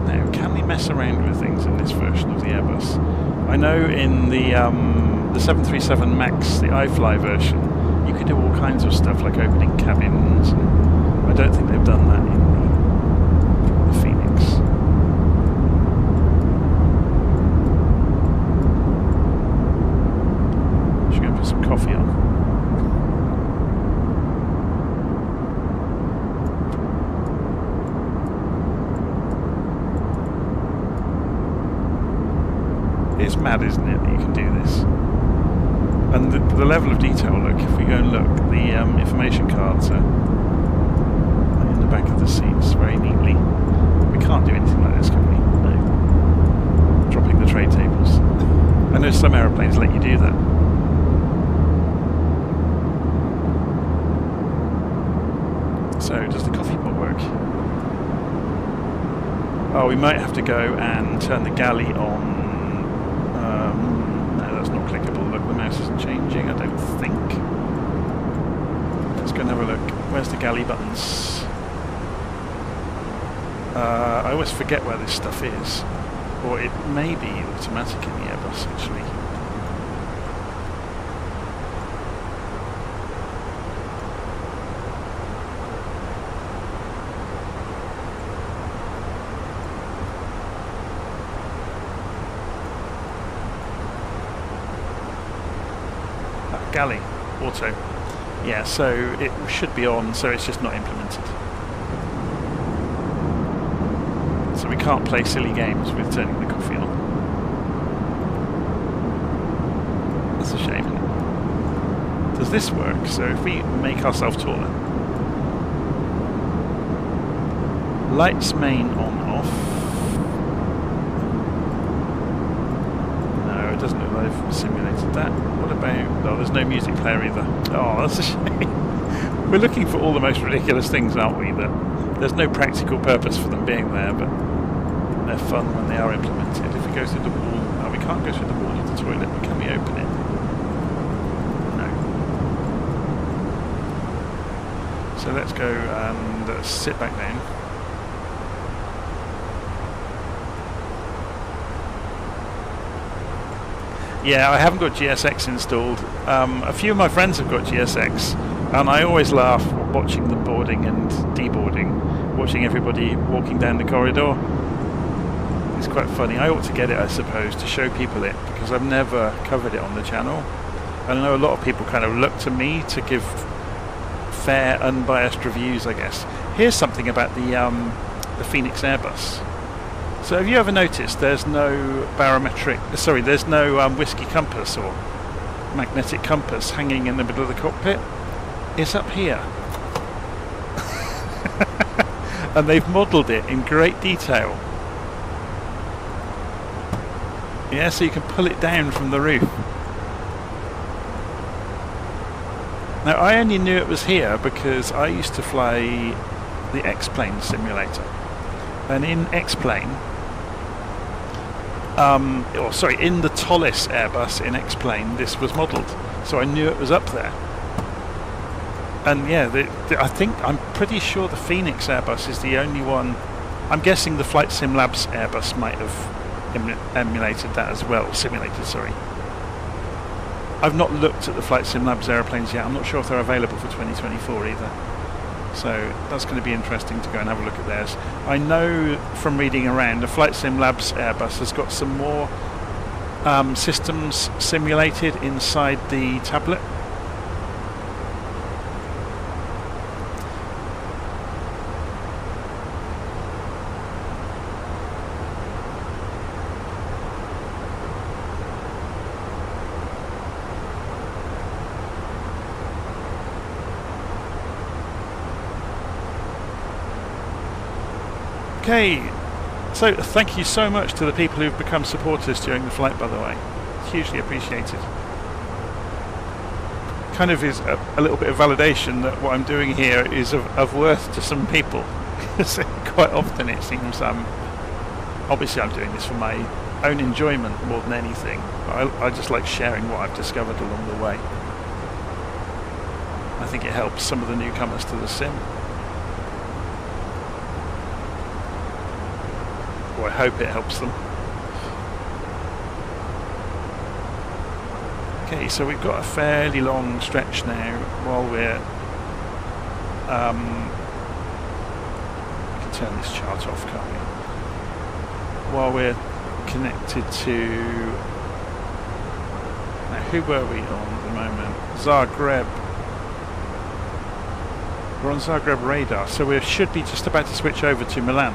Now, can we mess around with things in this version of the Airbus? I know in the 737 MAX, the iFly version, you could do all kinds of stuff like opening cabins. I don't think they've done that in the Fenix. Should go put some coffee on. It's mad, isn't it, that you can do this? And the level of detail, look, if we go and look, the information cards are in the back of the seats very neatly. We can't do anything like this, can we? No. Dropping the tray tables. I know some aeroplanes let you do that. So, does the coffee pot work? Oh, we might have to go and turn the galley on. No, that's not clickable. Look, the mouse isn't changing, I don't think. Let's go and have a look. Where's the galley buttons? I always forget where this stuff is. Or it may be automatic in the Airbus, actually. Galley, auto. Yeah, so it should be on, so it's just not implemented. So we can't play silly games with turning the coffee on. That's a shame, isn't it? Does this work? So if we make ourselves taller. Lights main on off. No, it doesn't look like I've simulated that. What about... Oh, there's no music player either. Oh, that's a shame. We're looking for all the most ridiculous things, aren't we? That there's no practical purpose for them being there, but they're fun when they are implemented. If we go through the wall... Oh, we can't go through the wall of the toilet, but can we open it? No. So let's go and sit back down. Yeah, I haven't got GSX installed. A few of my friends have got GSX, and I always laugh watching them boarding and deboarding, watching everybody walking down the corridor. It's quite funny. I ought to get it, I suppose, to show people it, because I've never covered it on the channel. I know a lot of people kind of look to me to give fair, unbiased reviews, I guess. Here's something about the Fenix Airbus. So have you ever noticed there's no there's no whiskey compass or magnetic compass hanging in the middle of the cockpit? It's up here. And they've modelled it in great detail. Yeah, so you can pull it down from the roof. Now, I only knew it was here because I used to fly the X-Plane simulator. And in X-Plane, in the Tollis Airbus in X-Plane, this was modelled, so I knew it was up there. And yeah, I'm pretty sure the Fenix Airbus is the only one. I'm guessing the Flight Sim Labs Airbus might have emulated that as well. Simulated, sorry. I've not looked at the Flight Sim Labs aeroplanes yet. I'm not sure if they're available for 2024 either. So that's going to be interesting to go and have a look at theirs. I know from reading around, the Flight Sim Labs Airbus has got some more systems simulated inside the tablet. Okay, so thank you so much to the people who've become supporters during the flight, by the way. It's hugely appreciated. Kind of is a little bit of validation that what I'm doing here is of worth to some people. Quite often it seems, obviously I'm doing this for my own enjoyment more than anything. I just like sharing what I've discovered along the way. I think it helps some of the newcomers to the sim. Or I hope it helps them. Okay, so we've got a fairly long stretch now while we're... we can turn this chart off, can't we? While we're connected to... Now, who were we on at the moment? Zagreb. We're on Zagreb radar, so we should be just about to switch over to Milan.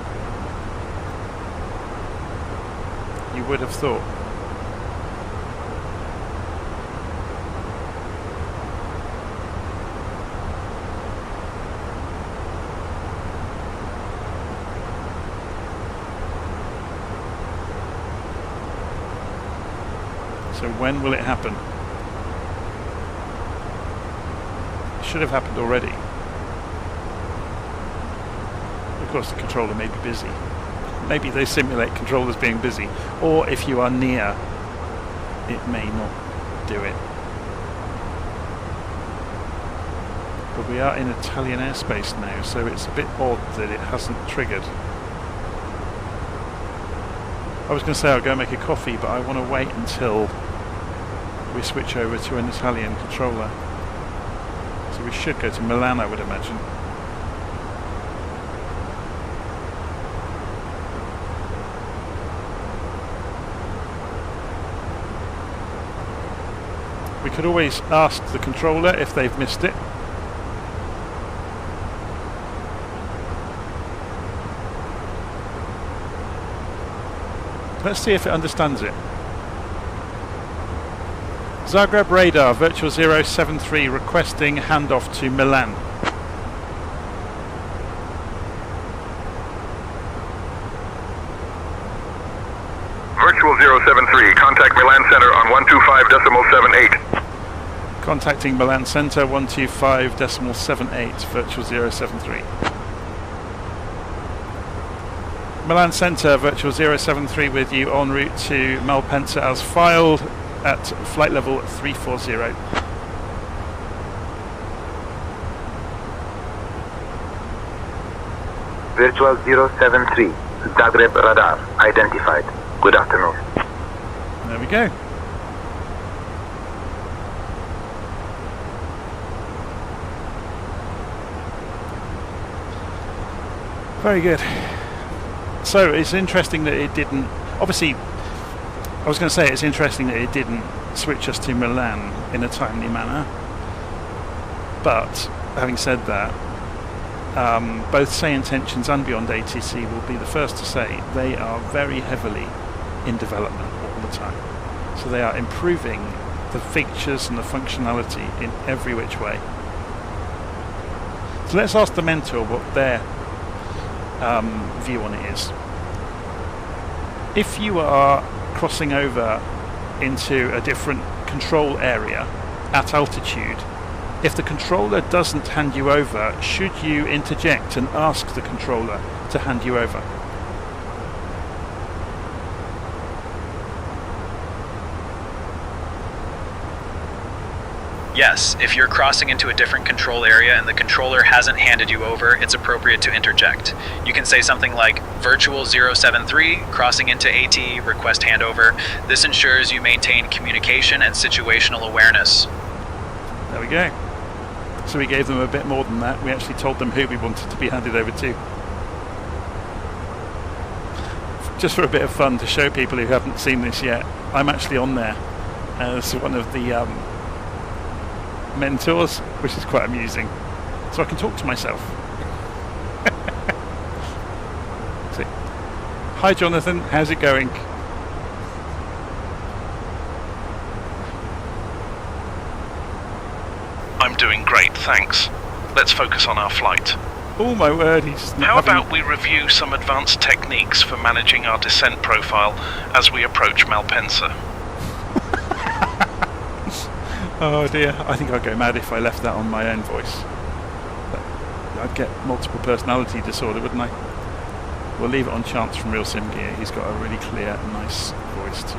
You would have thought. So when will it happen? It should have happened already. Of course, the controller may be busy. Maybe they simulate controllers being busy, or if you are near, it may not do it. But we are in Italian airspace now, so it's a bit odd that it hasn't triggered. I was going to say I'll go make a coffee, but I want to wait until we switch over to an Italian controller. So we should go to Milan, I would imagine. We could always ask the controller if they've missed it. Let's see if it understands it. Zagreb radar, virtual 073, requesting handoff to Milan. Virtual 073, contact Milan Center on 125.78. Contacting Milan Center 125.78, virtual 073. Milan Center, virtual 073 with you en route to Malpensa as filed at flight level 340. Virtual 073, Zagreb radar identified. Good afternoon. There we go. Very good. So it's interesting that it didn't, obviously, I was going to say it's interesting that it didn't switch us to Milan in a timely manner. But, having said that, both SayIntentions and BeyondATC will be the first to say they are very heavily in development all the time. So they are improving the features and the functionality in every which way. So let's ask the mentor what their view on it is. If you are crossing over into a different control area at altitude, if the controller doesn't hand you over, should you interject and ask the controller to hand you over? Yes, if you're crossing into a different control area and the controller hasn't handed you over, it's appropriate to interject. You can say something like, Virtual 073, crossing into AT, request handover. This ensures you maintain communication and situational awareness. There we go. So we gave them a bit more than that. We actually told them who we wanted to be handed over to. Just for a bit of fun, to show people who haven't seen this yet, I'm actually on there as one of the mentors, which is quite amusing. So I can talk to myself. See. Hi Jonathan, how's it going? I'm doing great, thanks. Let's focus on our flight. Oh my word, he's How about we review some advanced techniques for managing our descent profile as we approach Malpensa? Oh dear, I think I'd go mad if I left that on my own voice. I'd get multiple personality disorder, wouldn't I? We'll leave it on Chance from Real Sim Gear. He's got a really clear, nice voice to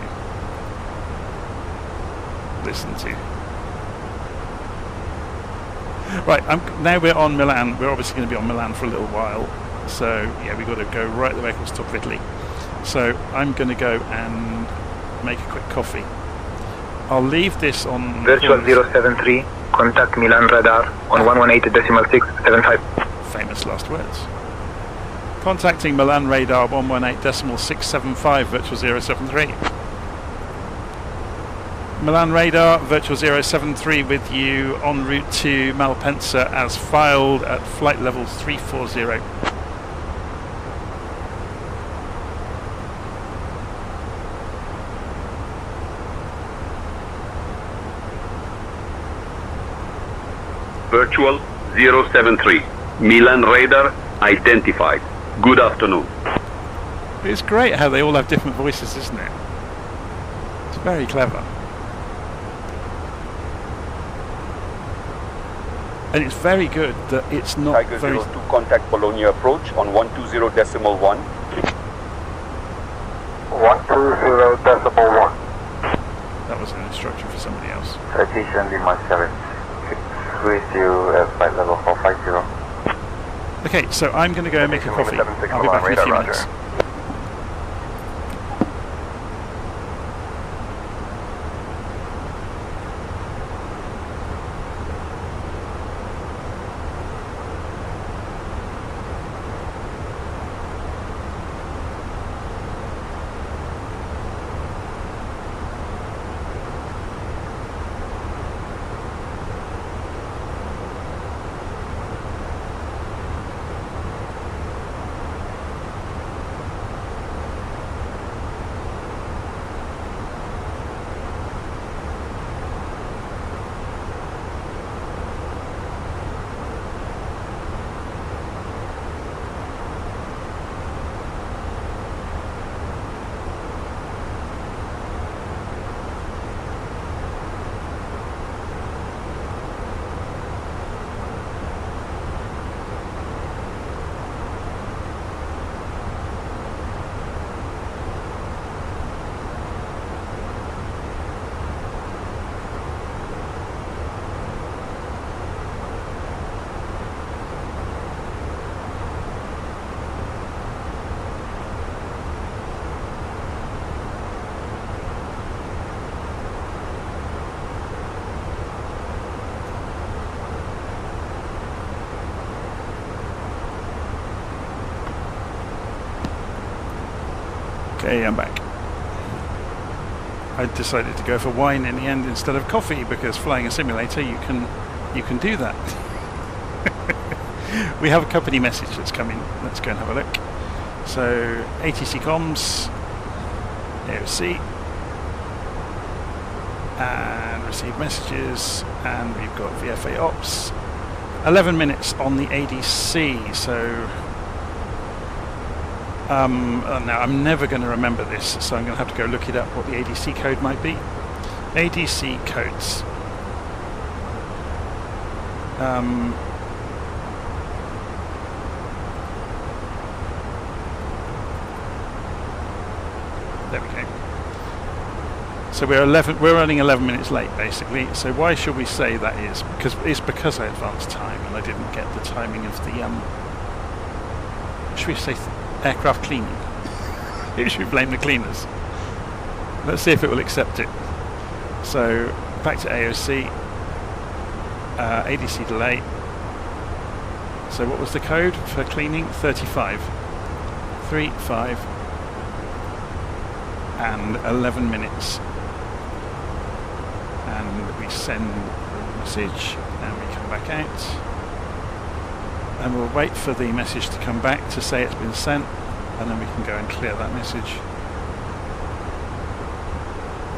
listen to. Right, now we're on Milan. We're obviously going to be on Milan for a little while. So, yeah, we've got to go right the way across the top of Italy. So, I'm going to go and make a quick coffee. I'll leave this on... Virtual 073, contact Milan radar on 118.675. Famous last words. Contacting Milan radar 118.675, virtual 073. Milan radar, virtual 073 with you en route to Malpensa as filed at flight level 340. Virtual 073, Milan radar identified. Good afternoon. It's great how they all have different voices, isn't it? It's very clever. And it's very good that it's not Tiger very... 02, contact Bologna approach on 120.1. 120.1. That was an instruction for somebody else. Citation Lima 7. With you at flight level 450. Okay, so I'm going to go and make a coffee. I'll be back in a few minutes. Okay, I'm back. I decided to go for wine in the end instead of coffee because flying a simulator you can do that. We have a company message that's coming. Let's go and have a look. So ATC comms, AOC, and receive messages, and we've got VFA ops. 11 minutes on the ADC. So. Now I'm never going to remember this, so I'm going to have to go look it up what the ADC code might be. ADC codes. There we go. So we're running 11 minutes late basically. So why should we say that is? Because I advanced time and I didn't get the timing of the should we say aircraft cleaning? You should blame the cleaners. Let's see if it will accept it. So back to AOC, ADC delay. So what was the code for cleaning? 35. 35 and 11 minutes. And we send the message and we come back out. And we'll wait for the message to come back to say it's been sent, and then we can go and clear that message.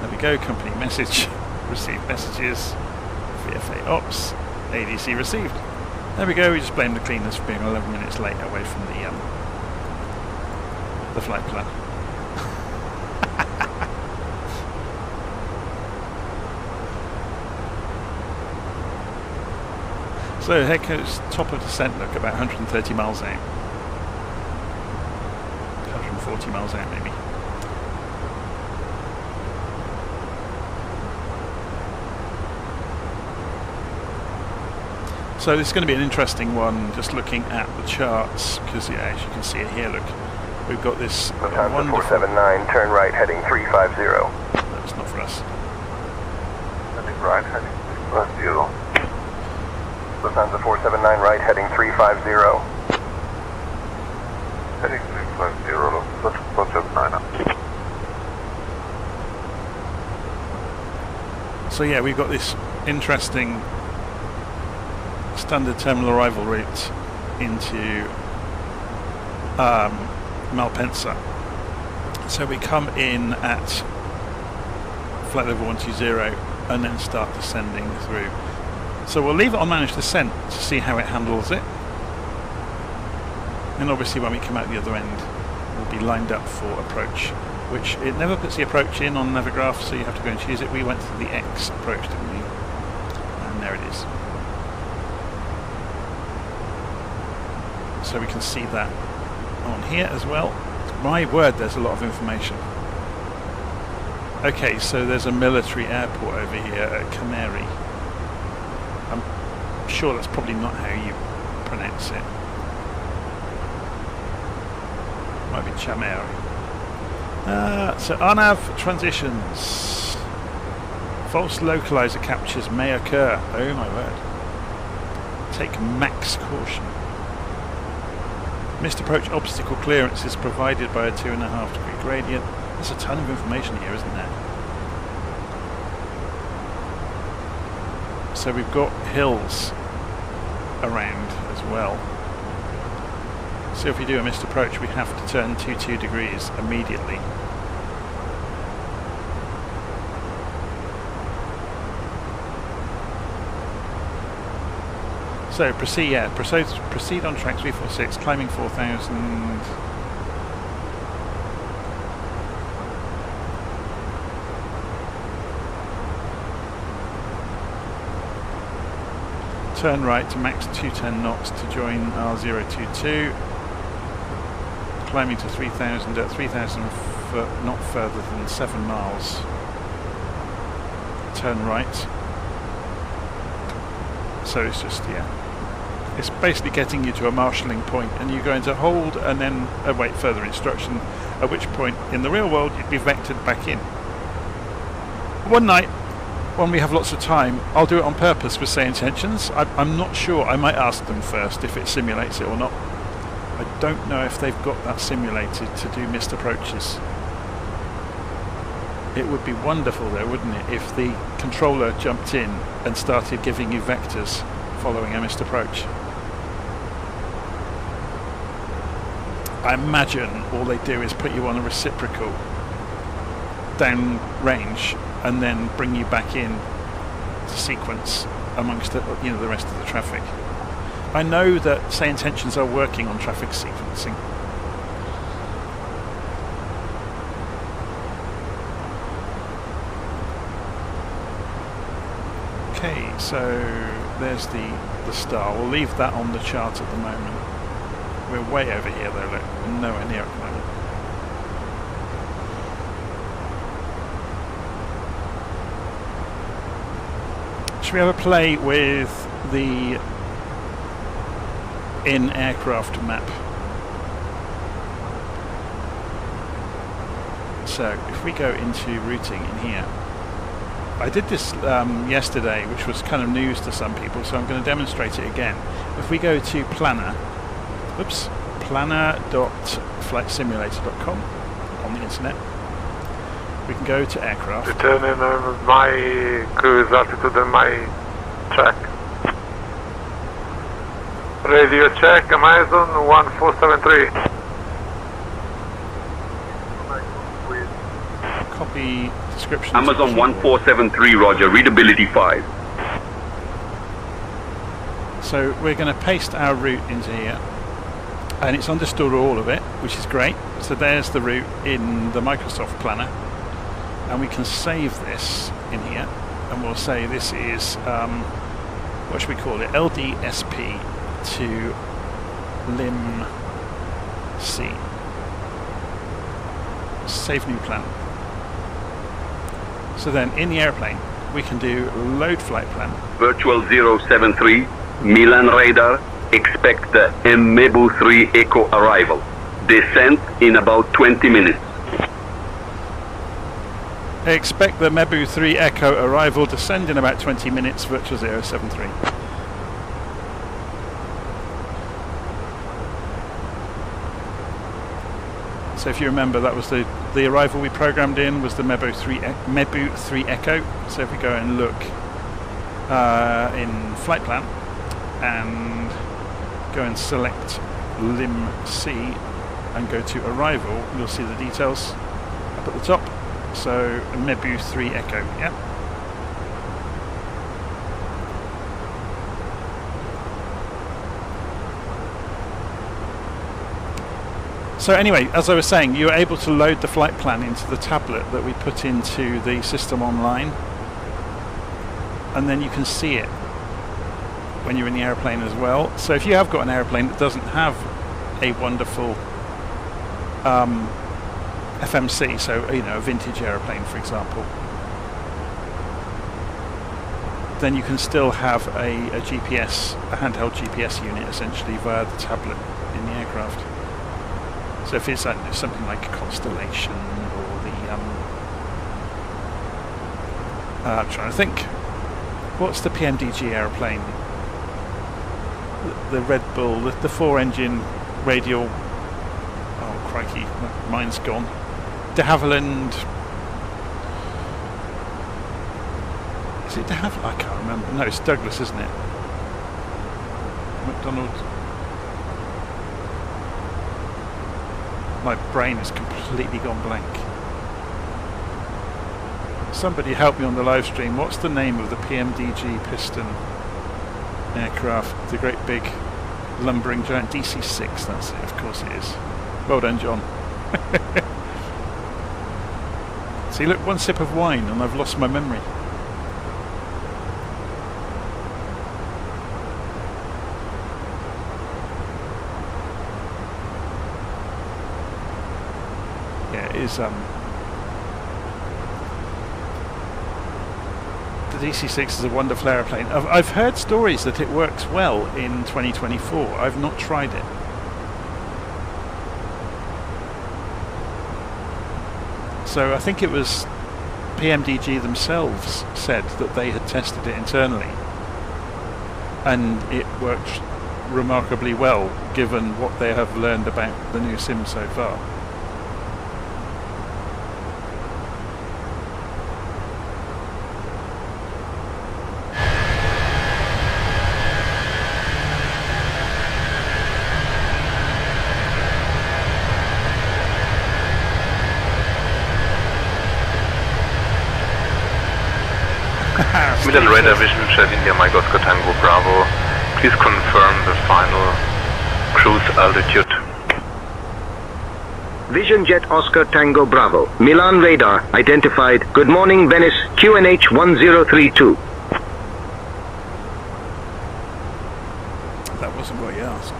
There we go, company message, receive messages, VFA ops, ADC received. There we go, we just blame the cleaners for being 11 minutes late away from the flight plan. So Heco's top of descent look about 130 miles out. 140 miles out maybe. So this is going to be an interesting one, just looking at the charts, because yeah, as you can see it here, look, we've got this wonderful... 479, turn right heading 350. That's not for us. right, heading 350. Lufthansa 479 right, heading 350. Heading 350, Lufthansa 9. So yeah, we've got this interesting standard terminal arrival route into Malpensa. So we come in at flight level 120 and then start descending through. So we'll leave it on managed descent to see how it handles it. And obviously when we come out the other end, we'll be lined up for approach, which it never puts the approach in on Navigraph, so you have to go and choose it. We went to the X approach, didn't we? And there it is. So we can see that on here as well. My word, there's a lot of information. Okay, so there's a military airport over here at Canary. I'm sure that's probably not how you pronounce it. Might be Chameri. So RNAV transitions. False localizer captures may occur. Oh my word. Take max caution. Missed approach obstacle clearance is provided by a 2.5 degree gradient. There's a ton of information here, isn't there? So we've got hills around as well. So if we do a missed approach, we have to turn 22 degrees immediately. So proceed on track 346, climbing 4,000. Turn right to max 210 knots to join R022. Climbing to 3,000 at 3,000 foot, not further than 7 miles. Turn right. So it's just, yeah. It's basically getting you to a marshalling point, and you're going to hold and then await further instruction, at which point in the real world you'd be vectored back in. One night, when we have lots of time, I'll do it on purpose with SayIntentions. I'm not sure. I might ask them first if it simulates it or not. I don't know if they've got that simulated to do missed approaches. It would be wonderful though, wouldn't it, if the controller jumped in and started giving you vectors following a missed approach. I imagine all they do is put you on a reciprocal down range and then bring you back in to sequence amongst the, the rest of the traffic. I know that SayIntentions are working on traffic sequencing. Okay, so there's the star. We'll leave that on the chart at the moment. We're way over here though, look. We're nowhere near at the moment. Should we have a play with the in-aircraft map? So if we go into routing in here, I did this yesterday, which was kind of news to some people, so I'm going to demonstrate it again. If we go to planner.flightsimulator.com on the internet, we can go to aircraft. Determine my cruise altitude and my track. Radio check, Amazon 1473. Copy description. Amazon 1473, roger, readability 5. So we're going to paste our route into here, and it's understood all of it, which is great. So there's the route in the Microsoft Planner, and we can save this in here, and we'll say this is, what should we call it, LDSP to Lim C. Save new plan. So then in the airplane we can do load flight plan. Virtual 073, Milan radar, expect the Mmebu 3 Echo arrival. Descent in about 20 minutes. Expect the Mebu 3 Echo arrival, descend in about 20 minutes, virtual 073. So if you remember, that was the arrival we programmed in was the Mebu 3 Echo. So if we go and look in flight plan and go and select limb C and go to arrival, you'll see the details up at the top. So Mebu 3 Echo, yeah. So anyway, as I was saying, you're able to load the flight plan into the tablet that we put into the system online, and then you can see it when you're in the airplane as well. So if you have got an airplane that doesn't have a wonderful FMC, so a vintage airplane for example, then you can still have a GPS, a handheld GPS unit essentially via the tablet in the aircraft. So if it's something like a Constellation or the I'm trying to think, what's the PMDG airplane? The Red Bull, the 4-engine radial. Oh crikey, mine's gone. De Havilland. Is it De Havilland? I can't remember. No, it's Douglas, isn't it? McDonald. My brain has completely gone blank. Somebody help me on the live stream. What's the name of the PMDG piston aircraft? The great big lumbering giant DC-6. That's it. Of course it is. Well done, John. See, look, one sip of wine and I've lost my memory. Is the DC-6 is a wonderful aeroplane. I've heard stories that it works well in 2024. I've not tried it. So I think it was PMDG themselves said that they had tested it internally and it worked remarkably well given what they have learned about the new sim so far. Middle radar vision, Chef India Mike Oscar Tango Bravo. Please confirm the final cruise altitude. Vision Jet Oscar Tango Bravo. Milan radar identified. Good morning, Venice. QNH 1032. That wasn't what you asked.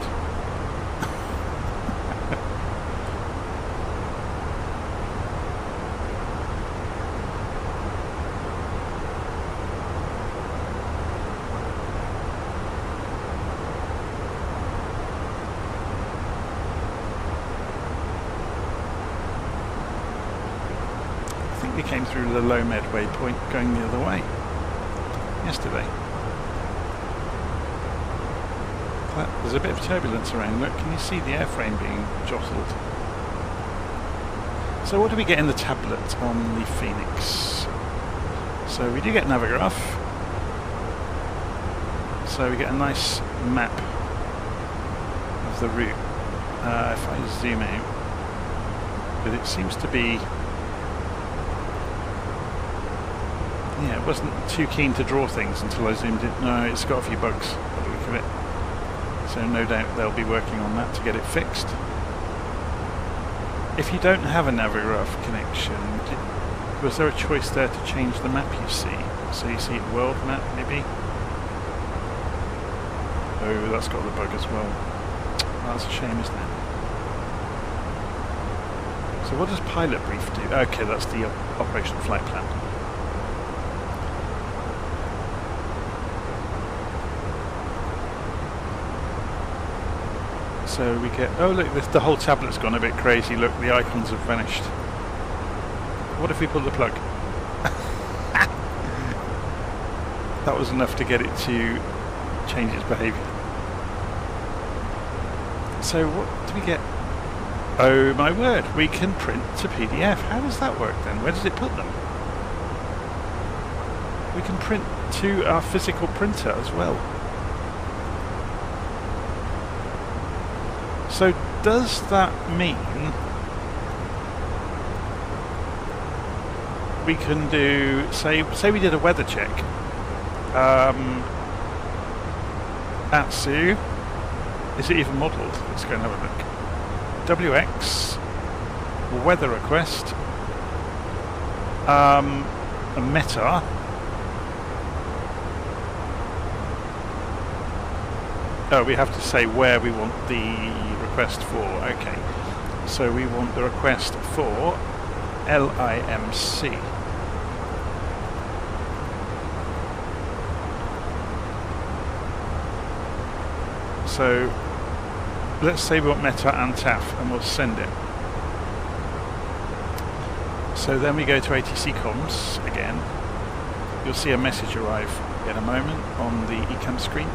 We came through the low med waypoint going the other way yesterday. There's a bit of turbulence around. Look, can you see the airframe being jostled? So what do we get in the tablet on the Fenix? So we do get Navigraph. So we get a nice map of the route. If I zoom out, but it seems to be. Yeah, it wasn't too keen to draw things until I zoomed in. No, it's got a few bugs by the look of it. So no doubt they'll be working on that to get it fixed. If you don't have a Navigraph connection, was there a choice there to change the map you see? So you see world map maybe? Oh, that's got the bug as well. That's a shame, isn't it? So what does pilot brief do? Okay, that's the operational flight plan. So we get, oh look, the whole tablet's gone a bit crazy. Look, the icons have vanished. What if we pull the plug? That was enough to get it to change its behaviour. So what do we get? Oh my word, we can print to PDF. How does that work then? Where does it put them? We can print to our physical printer as well. So does that mean we can do, say we did a weather check at Zoo? Is it even modelled? Let's go and have a look. WX, weather request, a meta. Oh, we have to say where we want the request for. Okay, so we want the request for LIMC. So let's say we want Meta and TAF, and we'll send it. So then we go to ATC comms again. You'll see a message arrive in a moment on the eCam screen.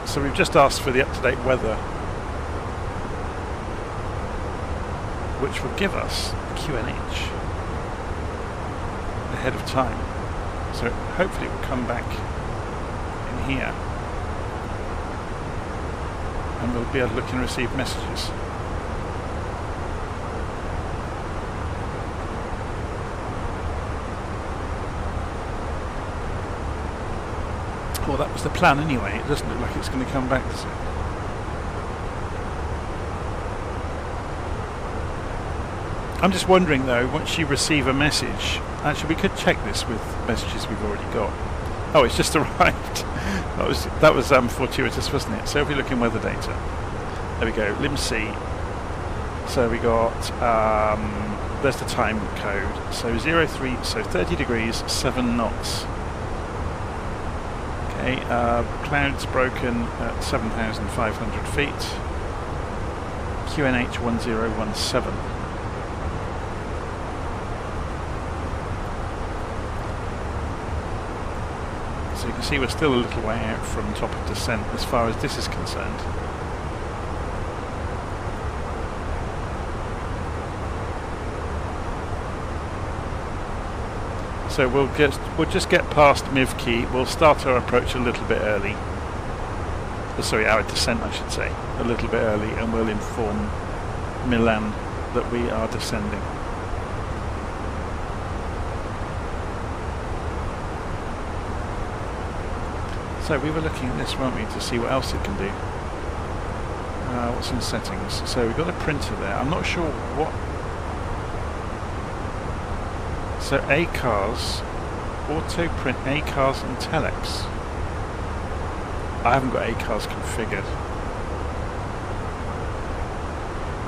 So we've just asked for the up-to-date weather, which will give us QNH ahead of time. So hopefully it will come back in here, and we'll be able to look and receive messages. Well, that was the plan anyway. It doesn't look like it's going to come back, does it? I'm just wondering though, once you receive a message, actually we could check this with messages we've already got. Oh, it's just arrived. That was fortuitous, wasn't it? So if we look in weather data, there we go, LIMC. So we got, there's the time code. So 03, so 30 degrees, 7 knots. Okay, clouds broken at 7,500 feet. QNH 1017. So you can see we're still a little way out from top of descent as far as this is concerned. So we'll just get past Mivki. We'll start our approach a little bit early. Sorry, our descent I should say, a little bit early, and we'll inform Milan that we are descending. So we were looking at this, weren't we, to see what else it can do. What's in settings? So we've got a printer there. I'm not sure what. So ACARS, auto print ACARS and telex. I haven't got ACARS configured.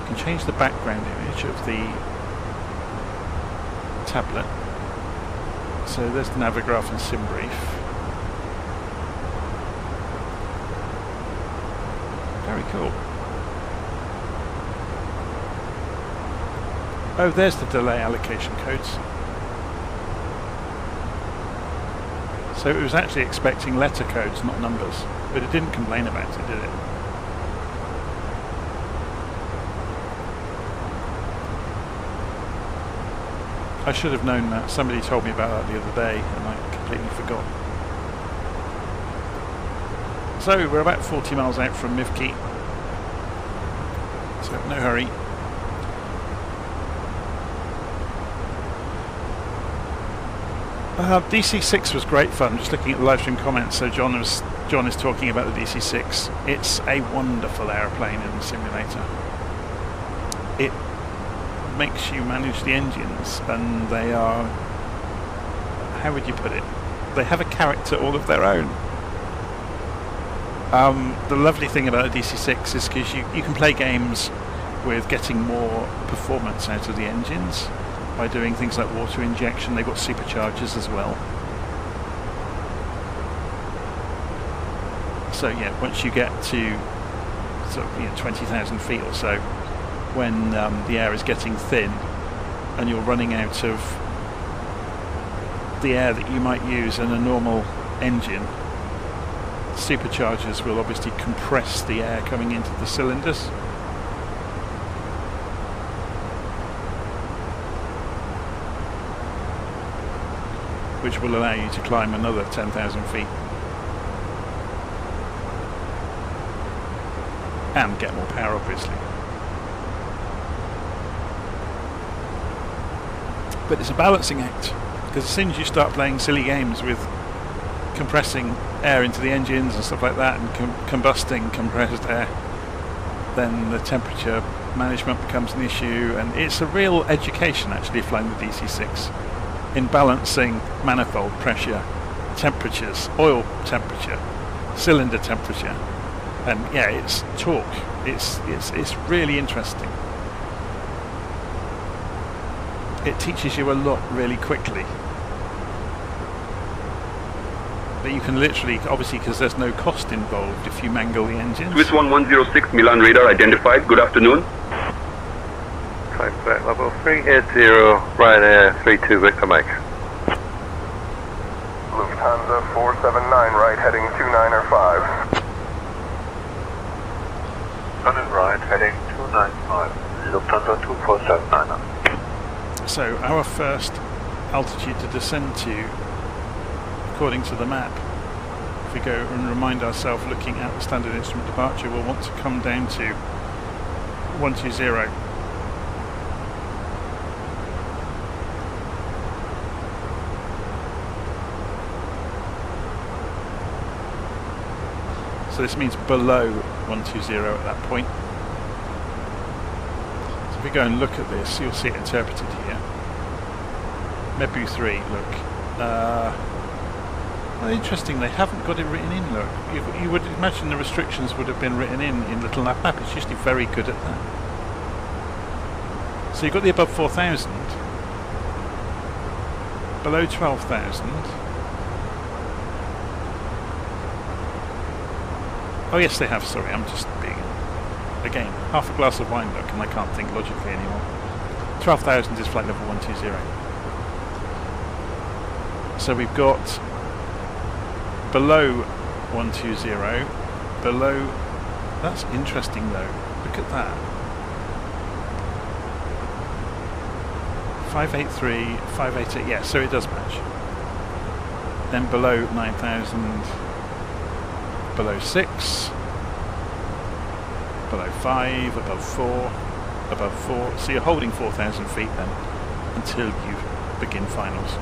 You can change the background image of the tablet. So there's Navigraph and Simbrief. Very cool. Oh, there's the delay allocation codes. So it was actually expecting letter codes, not numbers, but it didn't complain about it, did it? I should have known that. Somebody told me about that the other day and I completely forgot. So we're about 40 miles out from Mivki, so no hurry. DC6 was great fun. Just looking at the live stream comments, so John is talking about the DC6. It's a wonderful aeroplane in the simulator. It makes you manage the engines, and they are, how would you put it? They have a character all of their own. The lovely thing about a DC6 is because you can play games with getting more performance out of the engines by doing things like water injection. They've got superchargers as well. So yeah, once you get to sort of 20,000 feet or so, when the air is getting thin, and you're running out of the air that you might use in a normal engine, superchargers will obviously compress the air coming into the cylinders. Which will allow you to climb another 10,000 feet. And get more power, obviously. But it's a balancing act, because as soon as you start playing silly games with compressing air into the engines and stuff like that, and combusting compressed air, then the temperature management becomes an issue, and it's a real education actually flying the DC-6 in balancing manifold pressure, temperatures, oil temperature, cylinder temperature, and yeah, it's torque. It's really interesting. It teaches you a lot really quickly. But you can literally, obviously, because there's no cost involved if you mangle the engines. Swiss 1106 Milan radar identified. Good afternoon. Flight flight level 380, Ryanair 32 Victor Mike. Lufthansa 479 right, heading 295. London right, heading 295. Lufthansa 2479. So our first altitude to descend to, according to the map, if we go and remind ourselves looking at the standard instrument departure, we'll want to come down to 120. So this means below 120 at that point. So if we go and look at this, you'll see it interpreted here. Mebu 3, look. Well, interesting, they haven't got it written in, look. You would imagine the restrictions would have been written in LittleNavMap. It's usually very good at that. So you've got the above 4,000, below 12,000. Oh yes, they have, sorry, I'm just being, again, half a glass of wine, look, and I can't think logically anymore. 12,000 is flight level 120. So we've got below 120, below, that's interesting though, look at that. 583, 588, yeah, so it does match. Then below 9,000, below 6, below 5, above 4, above 4. So you're holding 4,000 feet then until you begin finals.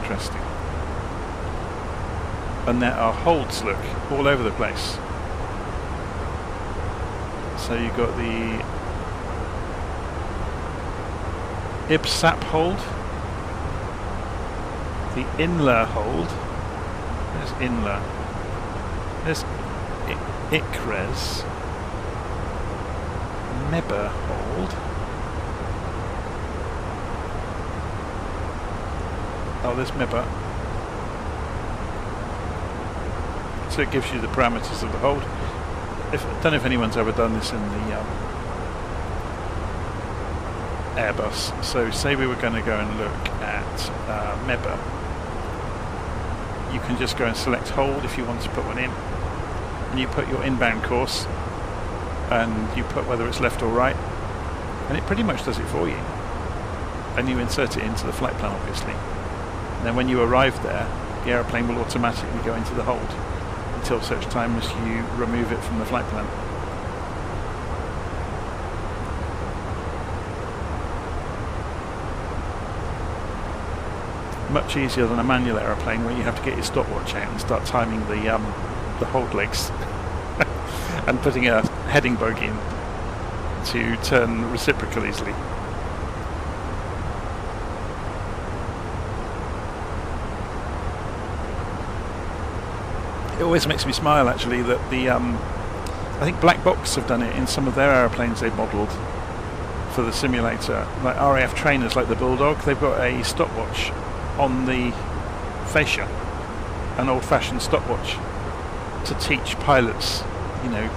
Interesting. And there are holds, look, all over the place. So you've got the IBSAP hold, the INLA hold, there's INLA, there's ICRES, MEBA hold, oh there's MEBA, so it gives you the parameters of the hold. I don't know if anyone's ever done this in the Airbus, so say we were going to go and look at MEBA. You can just go and select hold if you want to put one in, and you put your inbound course, and you put whether it's left or right, and it pretty much does it for you, and you insert it into the flight plan obviously, and then when you arrive there the aeroplane will automatically go into the hold until such time as you remove it from the flight plan. Much easier than a manual aeroplane where you have to get your stopwatch out and start timing the hold legs and putting a heading bug in to turn reciprocal easily. It always makes me smile actually that the I think Black Box have done it in some of their aeroplanes they've modelled for the simulator, like RAF trainers like the Bulldog. They've got a stopwatch on the fascia, an old-fashioned stopwatch, to teach pilots, you know,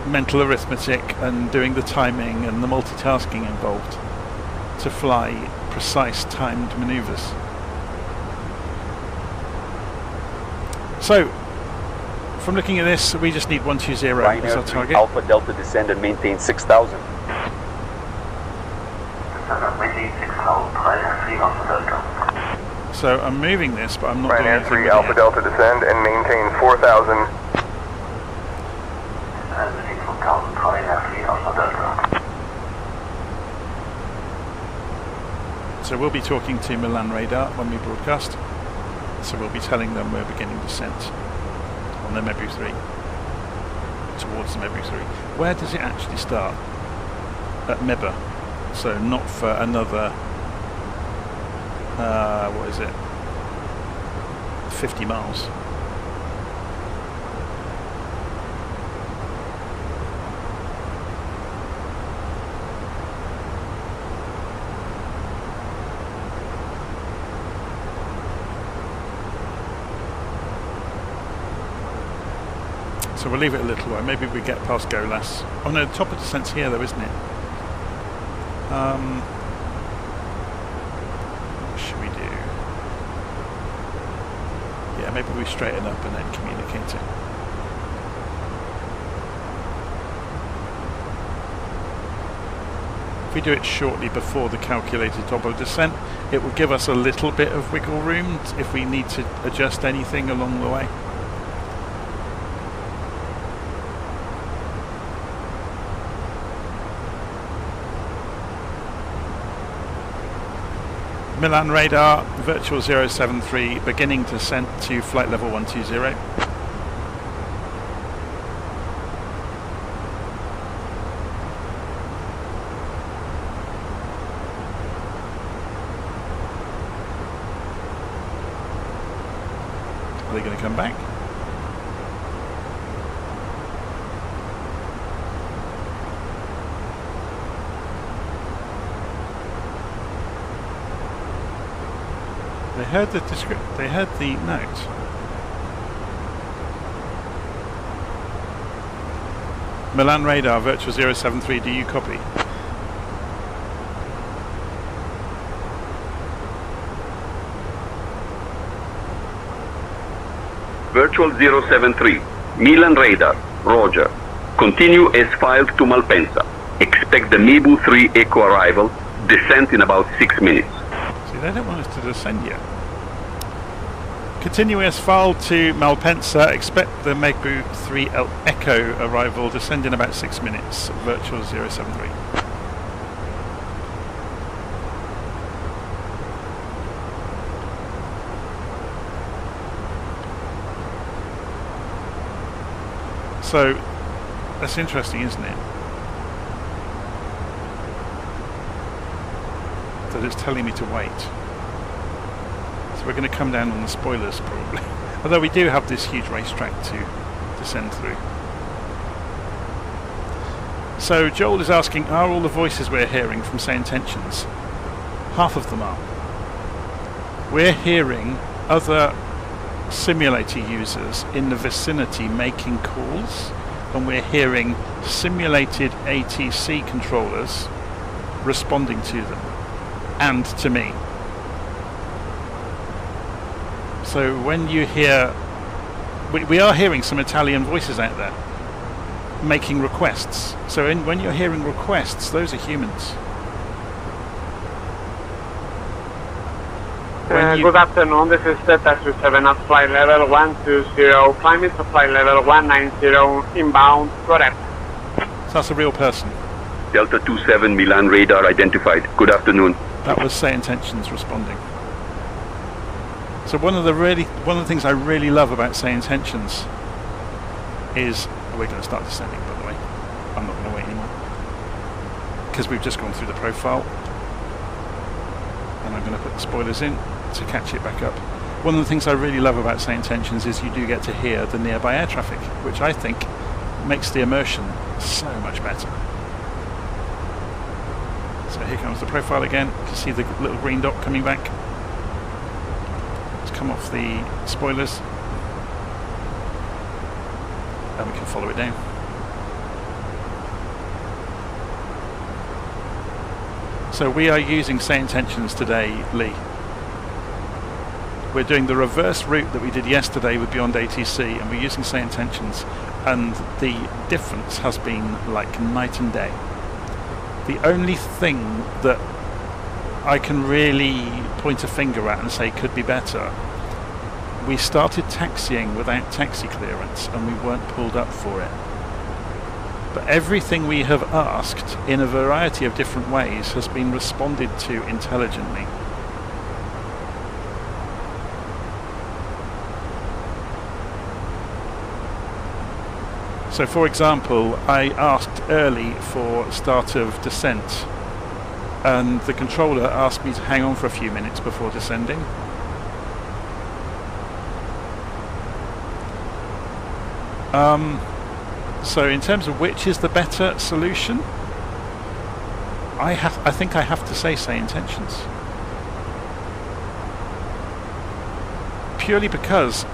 mental arithmetic and doing the timing and the multitasking involved to fly precise timed maneuvers. So, from looking at this, we just need 120 as our target. Alpha Delta descend and maintain 6,000. So I'm moving this, but I'm not doing Ryanair anything 3 with Alpha it. Delta descend and maintain 4,000. So we'll be talking to Milan Radar when we broadcast. So we'll be telling them we're beginning descent on the Mebu 3, towards the Mebu 3. Where does it actually start? At Meba. So not for another, what is it? 50 miles. So we'll leave it a little while. Maybe we get past Golas. Oh no, the top of descent's here though, isn't it? What should we do? Yeah, maybe we straighten up and then communicate it. If we do it shortly before the calculated top of descent, it will give us a little bit of wiggle room if we need to adjust anything along the way. Milan Radar, virtual 073, beginning descent to flight level 120. Are they going to come back? They heard the note. Milan Radar, virtual 073, do you copy? Virtual 073, Milan Radar, Roger. Continue as filed to Malpensa. Expect the Mebu 3 Echo arrival, descent in about 6 minutes. See, they don't want us to descend yet. Continue as filed to Malpensa. Expect the Mebu 3 Echo arrival. Descend in about 6 minutes. Virtual 073. So that's interesting, isn't it? That it's telling me to wait. So we're going to come down on the spoilers probably. Although we do have this huge racetrack to descend through. So Joel is asking, are all the voices we're hearing from SayIntentions? Half of them are. We're hearing other simulator users in the vicinity making calls, and we're hearing simulated ATC controllers responding to them and to me. So when you hear, we are hearing some Italian voices out there making requests. So when you're hearing requests, those are humans. Good afternoon, this is Delta 27 at flight level 120, climbing to flight level 190, inbound, correct. So that's a real person. Delta 27, Milan Radar identified. Good afternoon. That was SayIntentions responding. So one of the things I really love about SayIntentions is, we're going to start descending by the way. I'm not going to wait anymore. Because we've just gone through the profile. And I'm going to put the spoilers in to catch it back up. One of the things I really love about SayIntentions is you do get to hear the nearby air traffic, which I think makes the immersion so much better. So here comes the profile again. You can see the little green dot coming back. Let's come off the spoilers. And we can follow it down. So we are using SayIntentions today, Lee. We're doing the reverse route that we did yesterday with BeyondATC, and we're using SayIntentions, and the difference has been like night and day. The only thing that I can really point a finger at and say could be better, we started taxiing without taxi clearance and we weren't pulled up for it. But everything we have asked in a variety of different ways has been responded to intelligently. So for example, I asked early for start of descent, and the controller asked me to hang on for a few minutes before descending. So in terms of which is the better solution, I think I have to say SayIntentions. Purely because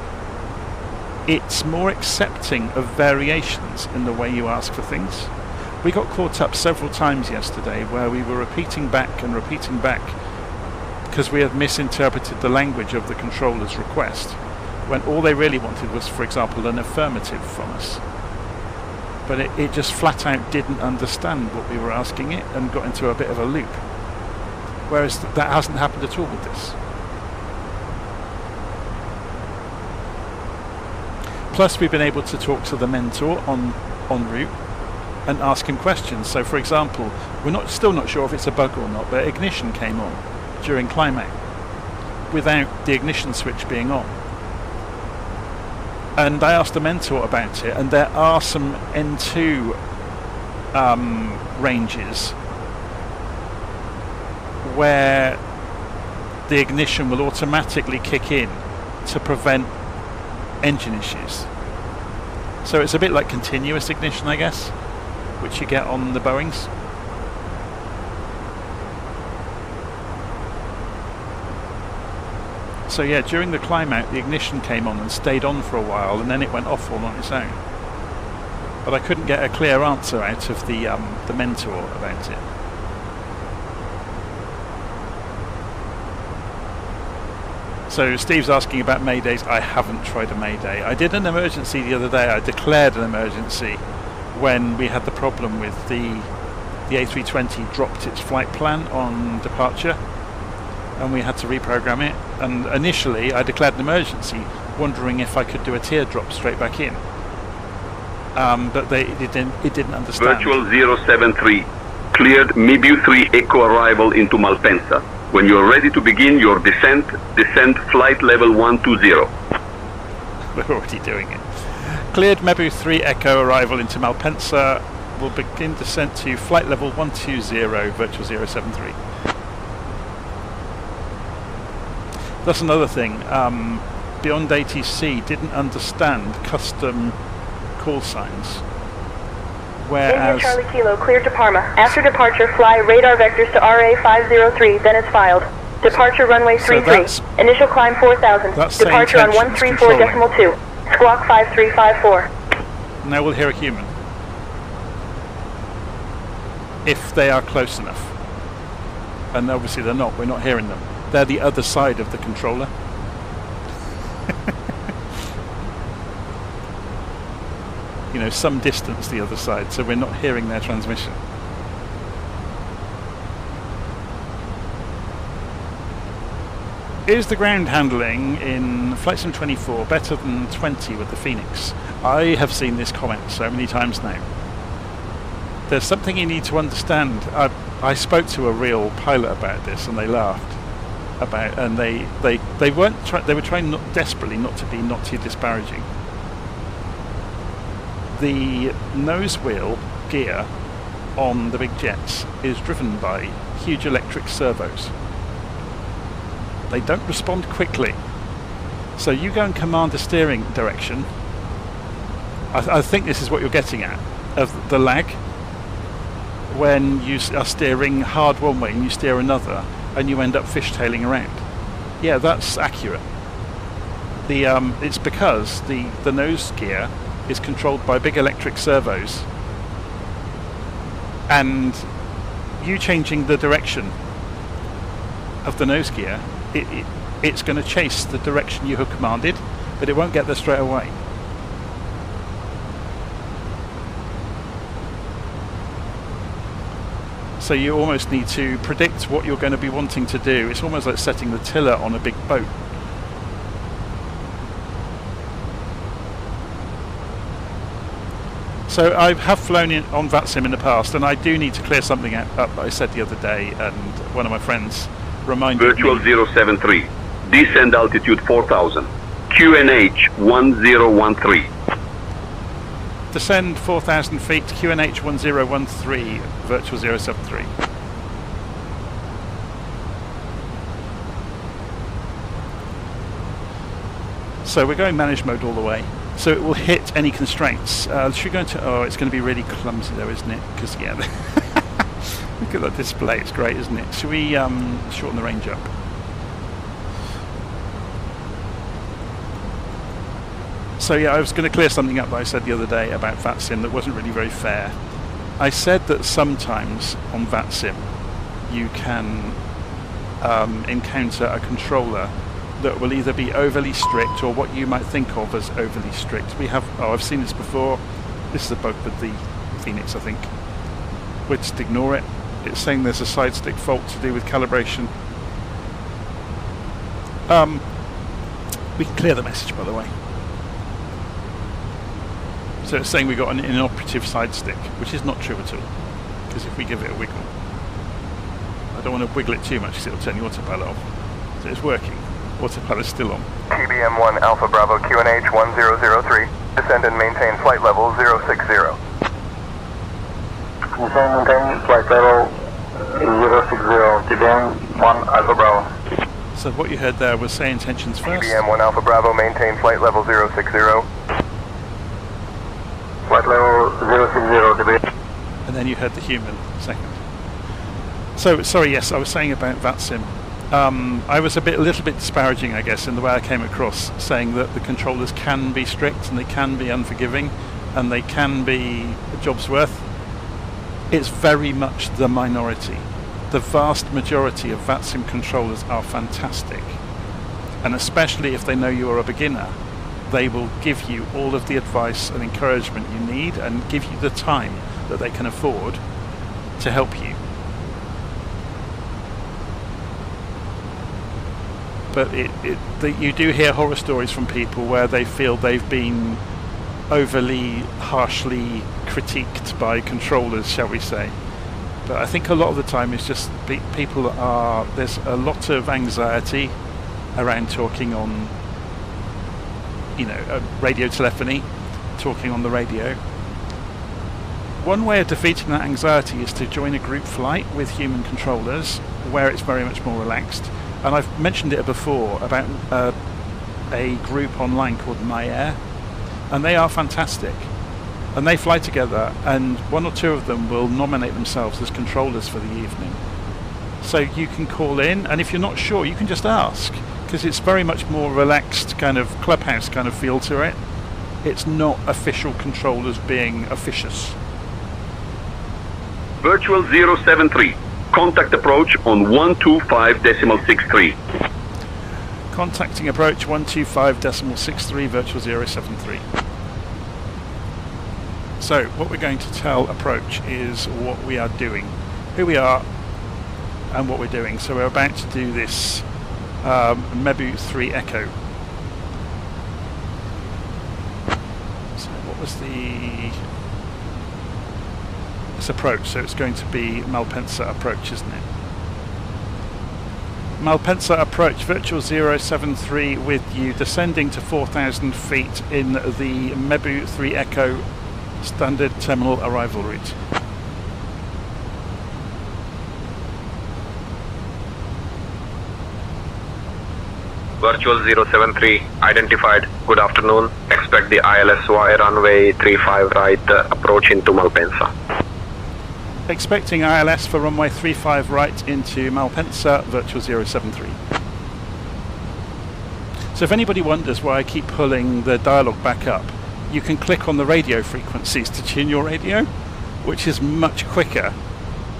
it's more accepting of variations in the way you ask for things. We got caught up several times yesterday where we were repeating back because we had misinterpreted the language of the controller's request, when all they really wanted was, for example, an affirmative from us. But it just flat out didn't understand what we were asking it and got into a bit of a loop. Whereas that hasn't happened at all with this. Plus we've been able to talk to the mentor en route and ask him questions. So for example, we're still not sure if it's a bug or not, but ignition came on during climb out without the ignition switch being on. And I asked the mentor about it, and there are some N2 ranges where the ignition will automatically kick in to prevent engine issues. So it's a bit like continuous ignition, I guess, which you get on the Boeings. So yeah, during the climb out the ignition came on and stayed on for a while, and then it went off all on its own. But I couldn't get a clear answer out of the mentor about it. So Steve's asking about Maydays. I haven't tried a Mayday. I did an emergency the other day. I declared an emergency when we had the problem with the A320 dropped its flight plan on departure, and we had to reprogram it. And initially I declared an emergency, wondering if I could do a teardrop straight back in. But it didn't understand. Virtual 073, cleared Mibu 3 Echo arrival into Malpensa. When you are ready to begin your descent, descend flight level 120. We're already doing it. Cleared Mebu 3 Echo arrival into Malpensa. Will begin descent to flight level 120, virtual 073. That's another thing. BeyondATC didn't understand custom call signs. Whereas Charlie Kilo, cleared to Parma. After departure, fly radar vectors to RA 503, then is filed. Departure runway 33. Initial climb 4000. Departure on 134.2. Squawk 5354. Now we'll hear a human. If they are close enough. And obviously they're not, we're not hearing them. They're the other side of the controller. You know, some distance the other side, so we're not hearing their transmission. Is the ground handling in Flight Sim 24 better than 20 with the Fenix? I have seen this comment so many times now. There's something you need to understand. I spoke to a real pilot about this, and they laughed about, and they were trying desperately not to be too disparaging. The nose wheel gear on the big jets is driven by huge electric servos. They don't respond quickly. So you go and command a steering direction. I think this is what you're getting at, of the lag. When you are steering hard one way and you steer another, and you end up fishtailing around. Yeah, that's accurate. It's because the nose gear is controlled by big electric servos, and you changing the direction of the nose gear, it's going to chase the direction you have commanded, but it won't get there straight away. So you almost need to predict what you're going to be wanting to do. It's almost like setting the tiller on a big boat. So I have flown on VATSIM in the past, and I do need to clear something up that I said the other day, and one of my friends reminded Virtual me. 073, descend altitude 4000, QNH 1013. Descend 4,000 feet, QNH 1013, Virtual 073. So we're going manage mode all the way. So it will hit any constraints. Should we go into... Oh, it's going to be really clumsy though, isn't it? Because, yeah, look at that display. It's great, isn't it? Should we shorten the range up? So yeah, I was going to clear something up that I said the other day about VATSIM that wasn't really very fair. I said that sometimes on VATSIM you can encounter a controller that will either be overly strict or what you might think of as overly strict. We have, I've seen this before. This is a bug with the Fenix, I think. We'll just ignore it. It's saying there's a side stick fault to do with calibration. We can clear the message, by the way. So it's saying we got an inoperative side stick, which is not true at all. Because if we give it a wiggle, I don't want to wiggle it too much because it'll turn the autopilot off. So it's working. Autopilot's still on. TBM1 Alpha Bravo QNH 1003. Descend and maintain flight level 060. Descend and maintain flight level 060. TBM1 Alpha Bravo. So what you heard there was say intentions first. TBM1 Alpha Bravo, maintain flight level 060. Flight level 060. And then you heard the human second. So, sorry, yes, I was saying about VATSIM. I was a little bit disparaging, I guess, in the way I came across, saying that the controllers can be strict and they can be unforgiving and they can be a job's worth. It's very much the minority. The vast majority of VATSIM controllers are fantastic, and especially if they know you are a beginner, they will give you all of the advice and encouragement you need and give you the time that they can afford to help you. But you do hear horror stories from people where they feel they've been overly harshly critiqued by controllers, shall we say. But I think a lot of the time it's just people are... There's a lot of anxiety around talking on, radio telephony, talking on the radio. One way of defeating that anxiety is to join a group flight with human controllers where it's very much more relaxed. And I've mentioned it before about a group online called MyAir, and they are fantastic. And they fly together, and one or two of them will nominate themselves as controllers for the evening. So you can call in, and if you're not sure, you can just ask, because it's very much more relaxed, kind of clubhouse kind of feel to it. It's not official controllers being officious. Virtual 073. Contact approach on 125.63. Contacting approach 125.63, virtual 073. So what we're going to tell approach is what we are doing, who we are and what we're doing. So we're about to do this Mebu 3 Echo. So what was this approach? So it's going to be Malpensa approach, isn't it? Malpensa approach, virtual 073 with you, descending to 4,000 feet in the Mebu 3 Echo standard terminal arrival route. Virtual 073 identified. Good afternoon. Expect the ILSY runway 35 right approach into Malpensa. Expecting ILS for runway 35 right into Malpensa, virtual 073. So if anybody wonders why I keep pulling the dialogue back up, you can click on the radio frequencies to tune your radio, which is much quicker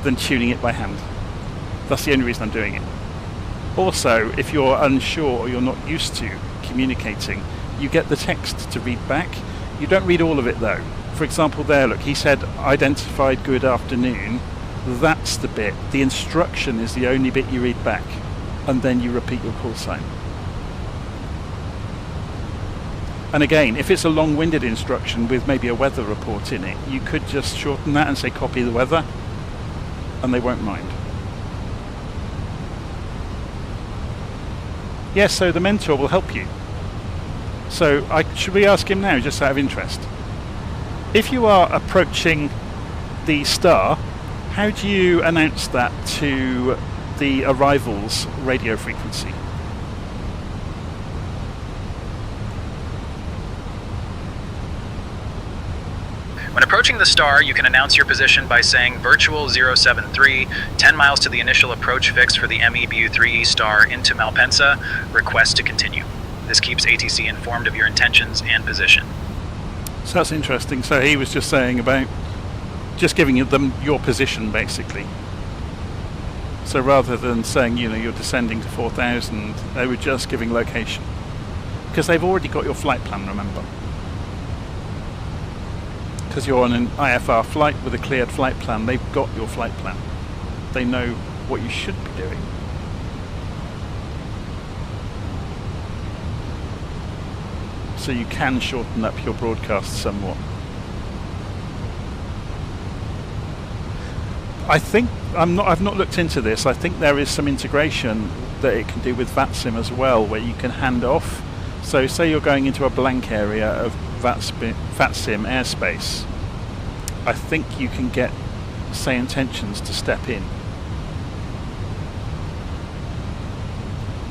than tuning it by hand. That's the only reason I'm doing it. Also, if you're unsure or you're not used to communicating, you get the text to read back. You don't read all of it though. For example there, look, he said identified good afternoon. That's the bit. The instruction is the only bit you read back, and then you repeat your call sign. And again, if it's a long-winded instruction with maybe a weather report in it, you could just shorten that and say copy the weather, and they won't mind. Yes, so the mentor will help you. So should we ask him now, just out of interest? If you are approaching the star, how do you announce that to the arrival's radio frequency? When approaching the star, you can announce your position by saying virtual 073, 10 miles to the initial approach fix for the MEBU-3E star into Malpensa, request to continue. This keeps ATC informed of your intentions and position. So that's interesting. So he was just saying about just giving them your position, basically. So rather than saying, you know, you're descending to 4,000, they were just giving location. Because they've already got your flight plan, remember. Because you're on an IFR flight with a cleared flight plan, they've got your flight plan. They know what you should be doing. So you can shorten up your broadcast somewhat. I think I've not looked into this. I think there is some integration that it can do with VATSIM as well, where you can hand off. So say you're going into a blank area of VATSIM airspace. I think you can get SayIntentions to step in.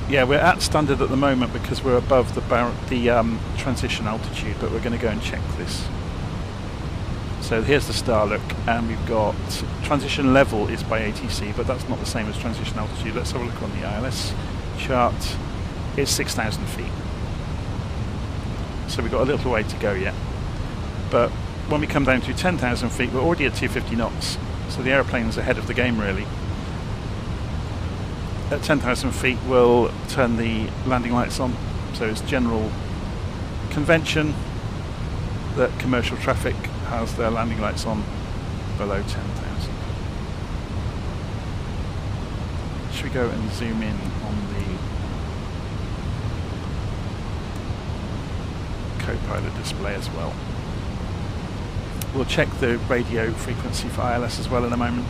Yeah, we're at standard at the moment because we're above the transition altitude, but we're going to go and check this. So here's the star look, and we've got transition level is by ATC, but that's not the same as transition altitude. Let's have a look on the ILS chart. It's 6,000 feet. So we've got a little way to go yet. But when we come down to 10,000 feet, we're already at 250 knots. So the aeroplane's ahead of the game, really. At 10,000 feet, we'll turn the landing lights on. So it's general convention that commercial traffic has their landing lights on below 10,000. Should we go and zoom in on the co-pilot display as well? We'll check the radio frequency for ILS as well in a moment.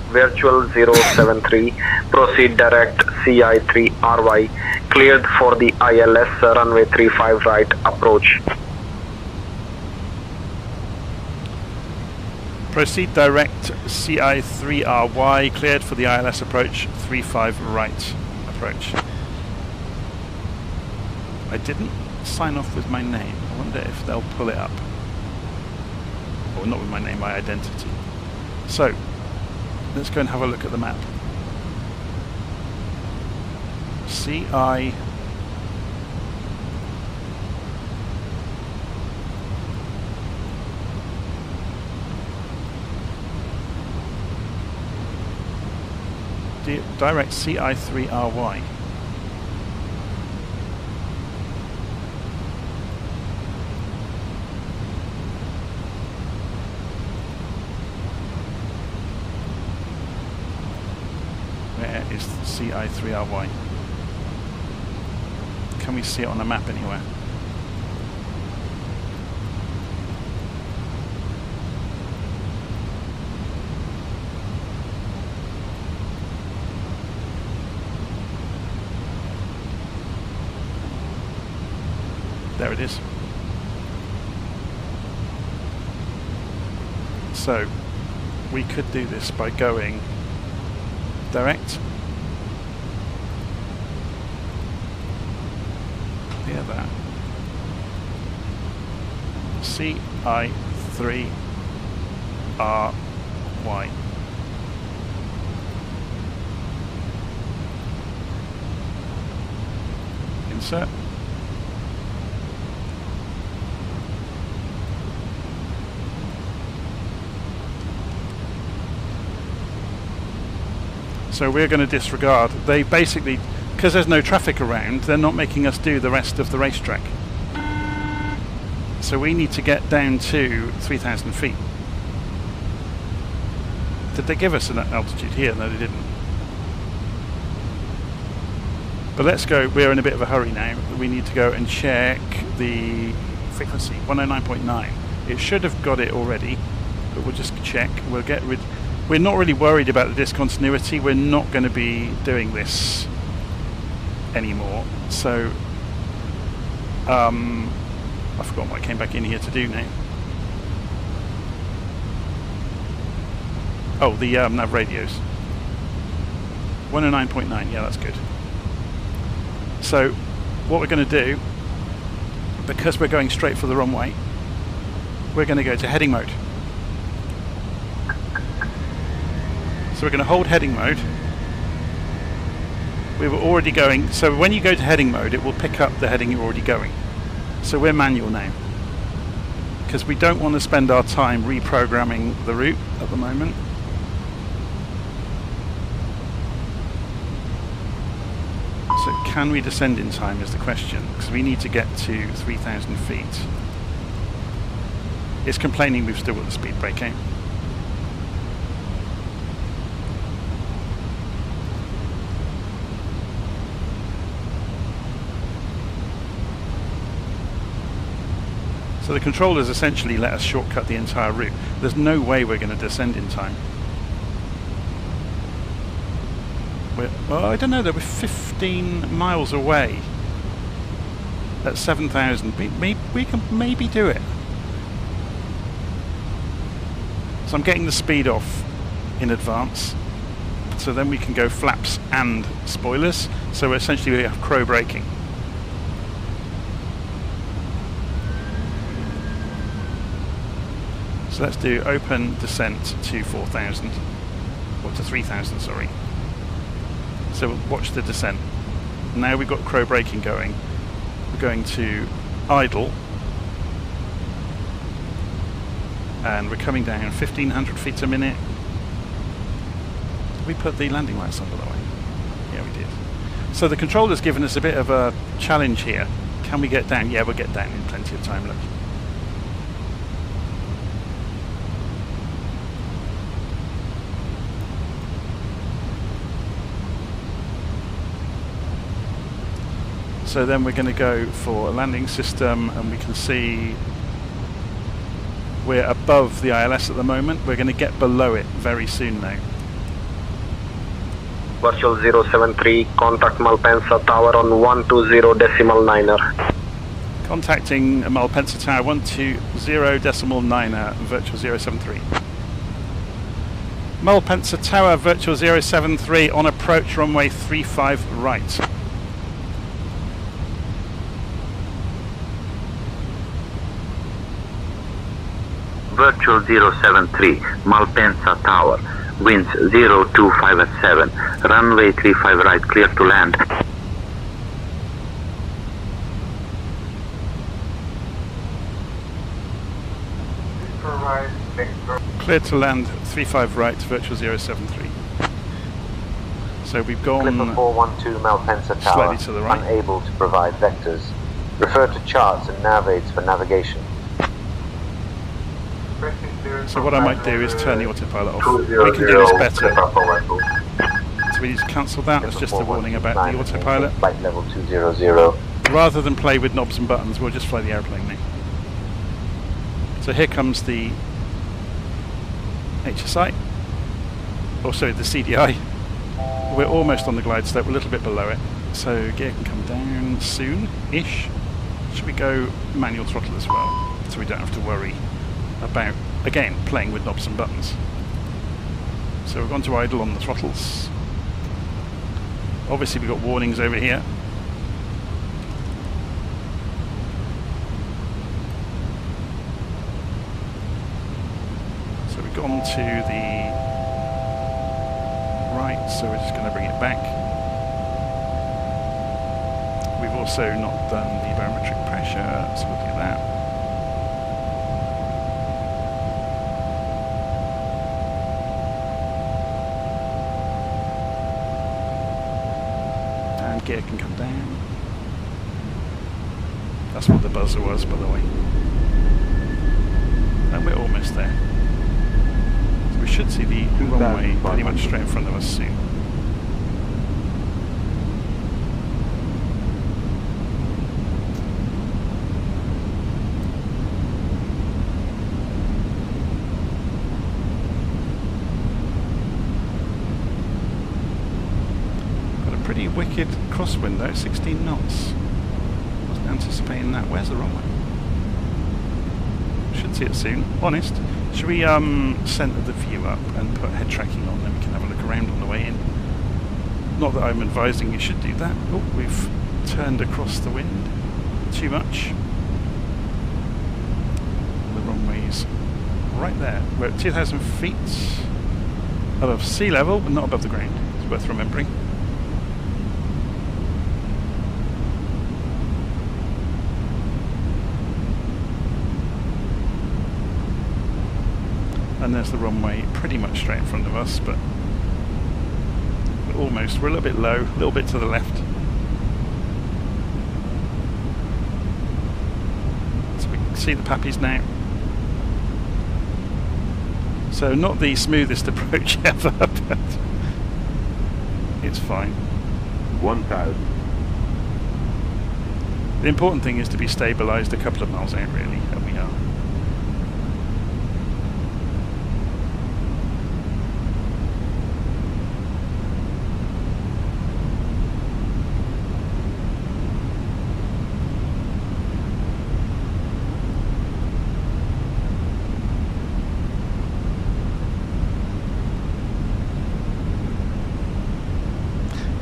Virtual 073, proceed direct CI3RY, cleared for the ILS runway 35 right approach. Proceed direct CI3RY, cleared for the ILS approach 35 right approach. I didn't sign off with my name. I wonder if they'll pull it up. Or not with my name, my identity. So, let's go and have a look at the map. Direct CI3RY. Where is CI3RY? Can we see it on the map anywhere? There it is. So we could do this by going direct. Clear that. CI3RY. Insert. So we're going to disregard. They basically, because there's no traffic around, they're not making us do the rest of the racetrack. So we need to get down to 3,000 feet. Did they give us an altitude here? No, they didn't. But let's go. We're in a bit of a hurry now. We need to go and check the frequency, 109.9. It should have got it already, but we'll just check. We'll get rid. We're not really worried about the discontinuity. We're not going to be doing this anymore. So, I forgot what I came back in here to do now. Oh, the nav radios. 109.9. Yeah, that's good. So, what we're going to do, because we're going straight for the runway, we're going to go to heading mode. So we're going to hold heading mode. We were already going, so when you go to heading mode, it will pick up the heading you're already going. So we're manual now, because we don't want to spend our time reprogramming the route at the moment. So can we descend in time is the question, because we need to get to 3,000 feet. It's complaining we've still got the speed brake out. So the controllers essentially let us shortcut the entire route. There's no way we're going to descend in time. Well, I don't know, they were 15 miles away at 7,000. We can maybe do it. So I'm getting the speed off in advance. So then we can go flaps and spoilers. So essentially we have crow braking. So let's do open descent to 4,000. Or to 3,000, sorry. So watch the descent. Now we've got crow braking going. We're going to idle. And we're coming down 1,500 feet a minute. Did we put the landing lights on, by the way? Yeah, we did. So the controller's given us a bit of a challenge here. Can we get down? Yeah, we'll get down in plenty of time, look. So then we're going to go for a landing system, and we can see we're above the ILS at the moment. We're going to get below it very soon now. Virtual 073, contact Malpensa Tower on 120.9er. Contacting Malpensa Tower 120.9er, virtual 073. Malpensa Tower, virtual 073, on approach runway 35 right. Virtual 073, Malpensa Tower, winds 025 at 7, runway 35 right, clear to land. Clear to land 35 right, virtual 073. So we've gone Clipper 412 Malpensa Tower, slightly to the right. unable to provide vectors. Refer to charts and nav aids for navigation. So what I might do is turn the autopilot off. We can do this better. So we need to cancel that. It's just a warning about the autopilot. Flight level 200. Rather than play with knobs and buttons, we'll just fly the airplane now. So here comes the HSI. Oh, sorry, the CDI. We're almost on the glide slope, we're a little bit below it. So gear can come down soon-ish. Should we go manual throttle as well? So we don't have to worry about, again, playing with knobs and buttons. So we've gone to idle on the throttles. Obviously we've got warnings over here. So we've gone to the right, so we're just going to bring it back. We've also not done the barometric pressure, so we'll do that. gear can come down. That's what the buzzer was, by the way. And we're almost there. So we should see the runway pretty much straight in front of us soon. Got a pretty wicked crosswind though, 16 knots. Wasn't anticipating that. Where's the runway? Should see it soon. Honest. Should we centre the view up and put head tracking on, then we can have a look around on the way in? Not that I'm advising you should do that. Oh, we've turned across the wind too much. The runway's right there. We're at 2,000 feet above sea level, but not above the ground. It's worth remembering. And there's the runway pretty much straight in front of us, but we're a little bit low, a little bit to the left. So we can see the pappies now. So not the smoothest approach ever, but it's fine. 1,000. The important thing is to be stabilised a couple of miles out really, and we are.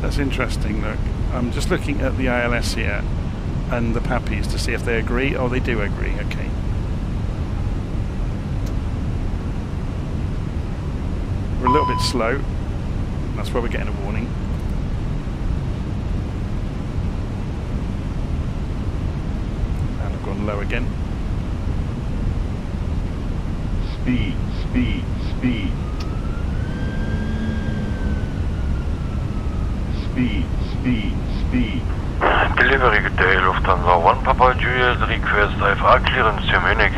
That's interesting, look. I'm just looking at the ILS here and the pappies to see if they agree. Oh, they do agree, okay. We're a little bit slow. That's why we're getting a warning. And I've gone low again. Speed, speed, speed. Speed, speed, speed. Delivery good day, Lufthansa 1 Papa Juliet, request IFR clearance to Munich.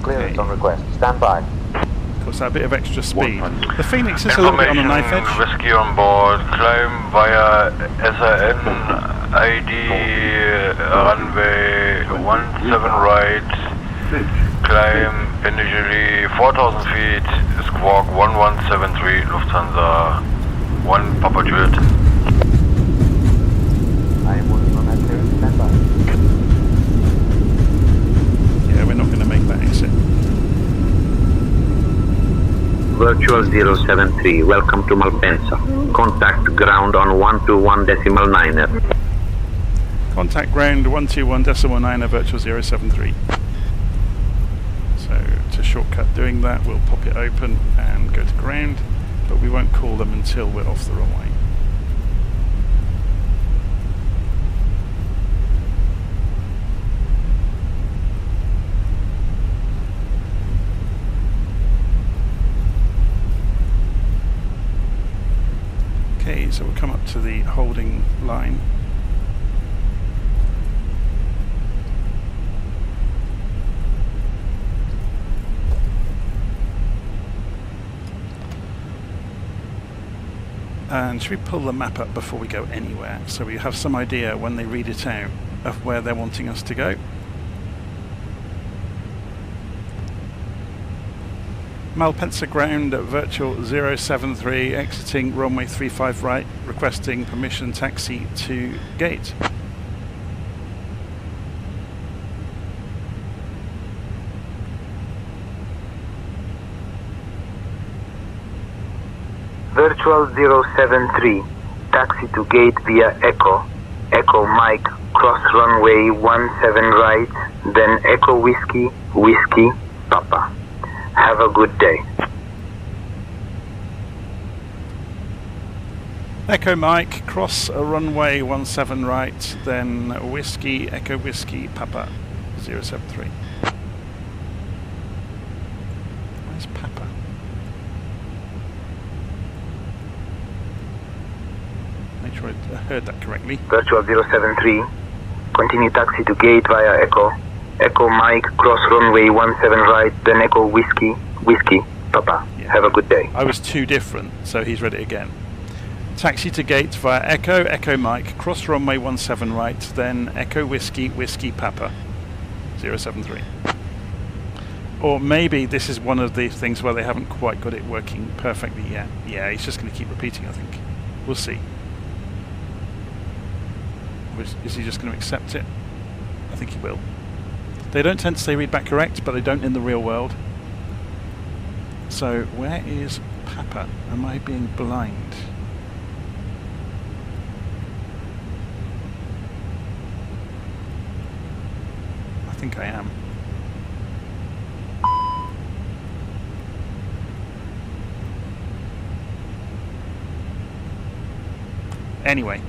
Clearance on request, stand by. Of course, that bit of extra speed. The Phoenix is a little bit on the knife edge. Whiskey on board, climb via SIN ID runway 17 right, climb initially 4,000 feet, squawk 1173, Lufthansa 1 Papa Juliet. I am working on that clearance, stand by. Yeah, we're not going to make that exit. Virtual 073, welcome to Malpensa. Contact ground on 121.9er. Contact ground 121.9er, virtual 073. So to shortcut doing that, we'll pop it open and go to ground, but we won't call them until we're off the runway. Okay, so we'll come up to the holding line. And should we pull the map up before we go anywhere, so we have some idea when they read it out of where they're wanting us to go? Malpensa ground at virtual 073, exiting runway 35 right, requesting permission taxi to gate. Virtual 073, taxi to gate via Echo. Echo Mike, cross runway 17 right, then Echo Whiskey, Whiskey, Papa. Have a good day. Echo Mike, cross a runway 17 right, then Whiskey, Echo Whiskey, Papa, 073. Where's Papa? Make sure I heard that correctly. Virtual 073. Continue taxi to gate via Echo. Echo Mike, cross runway 17 right, then Echo Whiskey, Whiskey, Papa. Yeah. Have a good day. I was too different, so he's read it again. Taxi to gate via Echo, Echo Mike, cross runway 17 right, then Echo Whiskey, Whiskey Papa, 073. Or maybe this is one of the things where they haven't quite got it working perfectly yet. Yeah, he's just going to keep repeating, I think. We'll see. Is he just going to accept it? I think he will. They don't tend to say read back correct, but they don't in the real world. So, where is Papa? Am I being blind? I think I am. Anyway,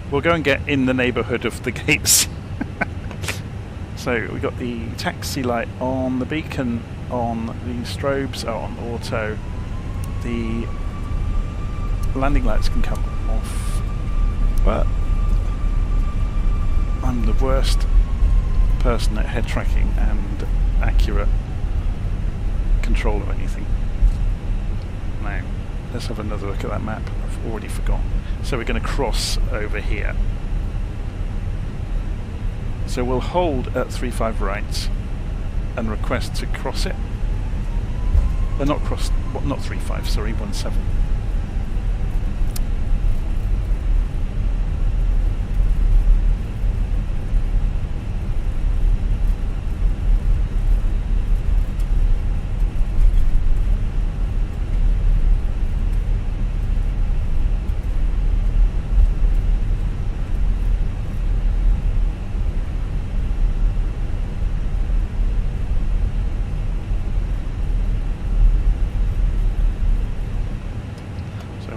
we'll go and get in the neighbourhood of the gates. So we got the taxi light on, the beacon on, the strobes are on auto, the landing lights can come off, but I'm the worst person at head tracking and accurate control of anything. Now, let's have another look at that map. I've already forgotten. So we're going to cross over here. So we'll hold at 35 right and request to cross it. Not cross, not 35, sorry, 17.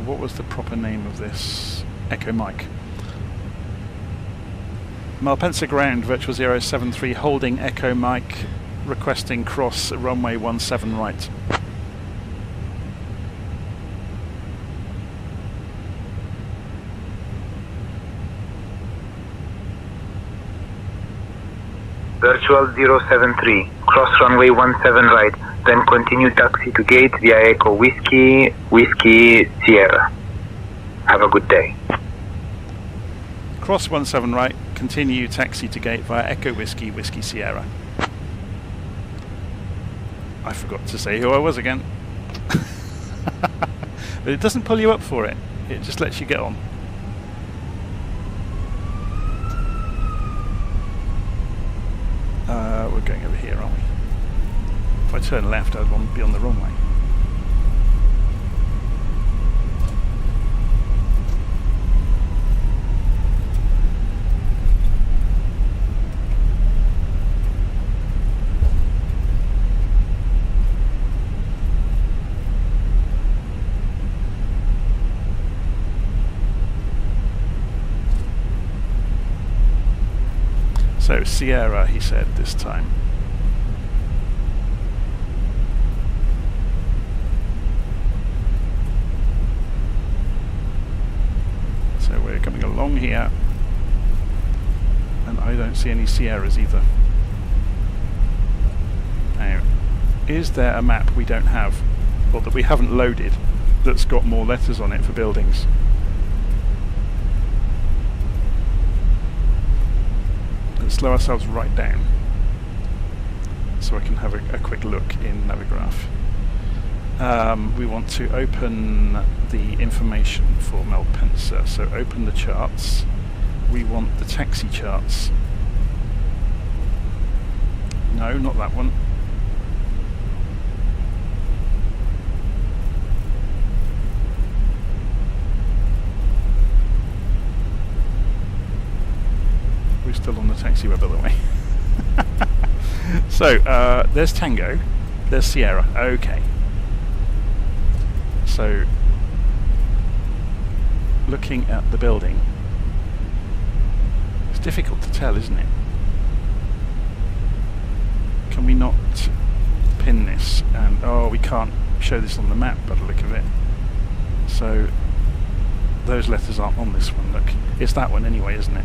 What was the proper name of this Echo Mike? Malpensa ground, virtual 073, holding Echo Mike, requesting cross runway 17 right. Virtual 073, cross runway 17 right, then continue taxi to gate via Echo Whiskey, Whiskey Sierra. Have a good day. Cross 17 right, continue taxi to gate via Echo Whiskey, Whiskey Sierra. I forgot to say who I was again. But it doesn't pull you up for it, it just lets you get on. We're going over here, aren't we? If I turn left, I'd want to be on the wrong way. So, Sierra, he said this time. So we're coming along here, and I don't see any Sierras either. Now, is there a map we don't have, or that we haven't loaded, that's got more letters on it for buildings? Slow ourselves right down so I can have a quick look in Navigraph. We want to open the information for Malpensa, so open the charts. We want the taxi charts. No, not that one. We're still on the taxiway, by the way. So, there's Tango, there's Sierra, okay. So, looking at the building, it's difficult to tell, isn't it? Can we not pin this? And, oh, we can't show this on the map by the look of it. So, those letters aren't on this one. Look, it's that one anyway, isn't it?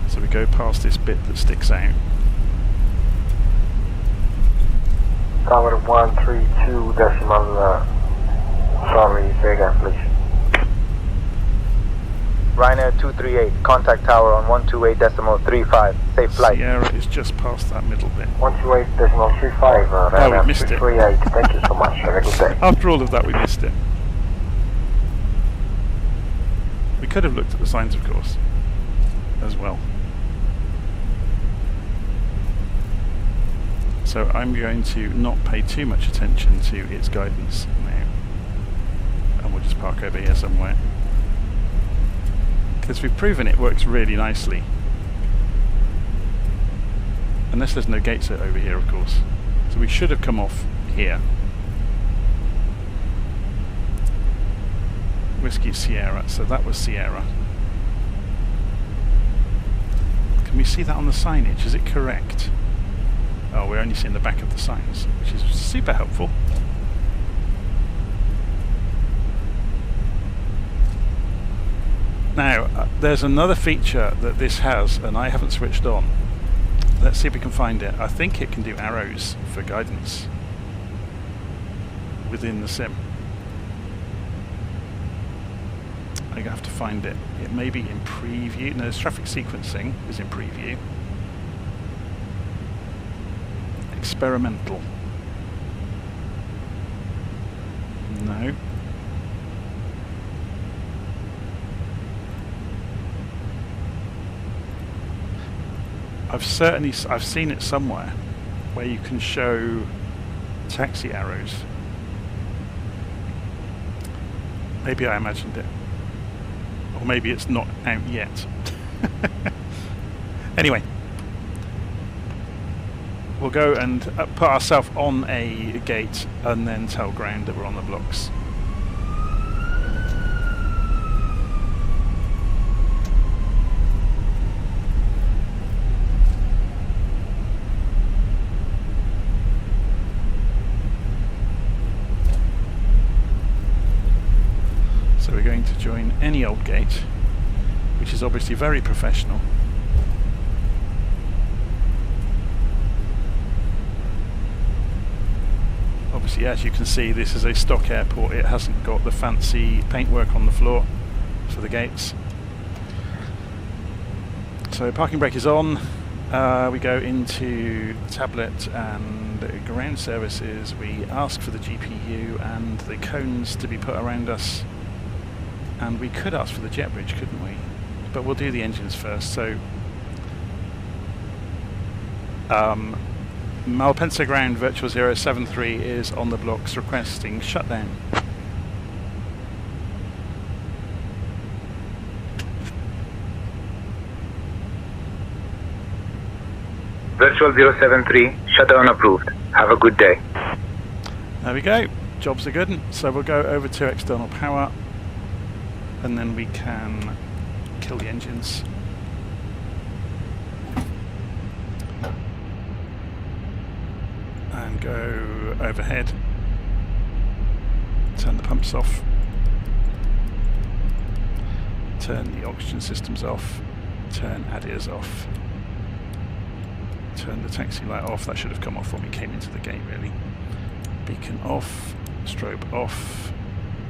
So we go past this bit that sticks out. Tower 132 decimal, sorry, say again please. Ryanair 238, contact tower on 128.35, safe flight. Sierra is just past that middle bit. 128.35, oh, we missed it. 238, thank you so much, have a good day. After all of that, we missed it. We could have looked at the signs, of course, as well. So I'm going to not pay too much attention to its guidance now. And we'll just park over here somewhere. Because we've proven it works really nicely. Unless there's no gates over here, of course. So we should have come off here. Whiskey Sierra, so that was Sierra. Can we see that on the signage? Is it correct? Oh, we're only seeing the back of the signs, which is super helpful. Now, there's another feature that this has, and I haven't switched on. Let's see if we can find it. I think it can do arrows for guidance within the sim. I have to find it. It may be in preview. No, it's traffic sequencing is in preview. Experimental. No. I've seen it somewhere where you can show taxi arrows. Maybe I imagined it. Or maybe it's not out yet. Anyway. We'll go and put ourselves on a gate and then tell ground that we're on the blocks. So we're going to join any old gate, which is obviously very professional. Obviously, as you can see, this is a stock airport. It hasn't got the fancy paintwork on the floor for the gates. So parking brake is on. We go into tablet and ground services. We ask for the GPU and the cones to be put around us. And we could ask for the jet bridge, couldn't we? But we'll do the engines first. So Malpensa ground virtual 073 is on the blocks requesting shutdown. Virtual 073, shutdown approved. Have a good day. There we go. Jobs are good. So we'll go over to external power and then we can kill the engines. And go overhead, turn the pumps off, turn the oxygen systems off, turn ADIRs off, turn the taxi light off. That should have come off when we came into the gate, really. Beacon off, strobe off,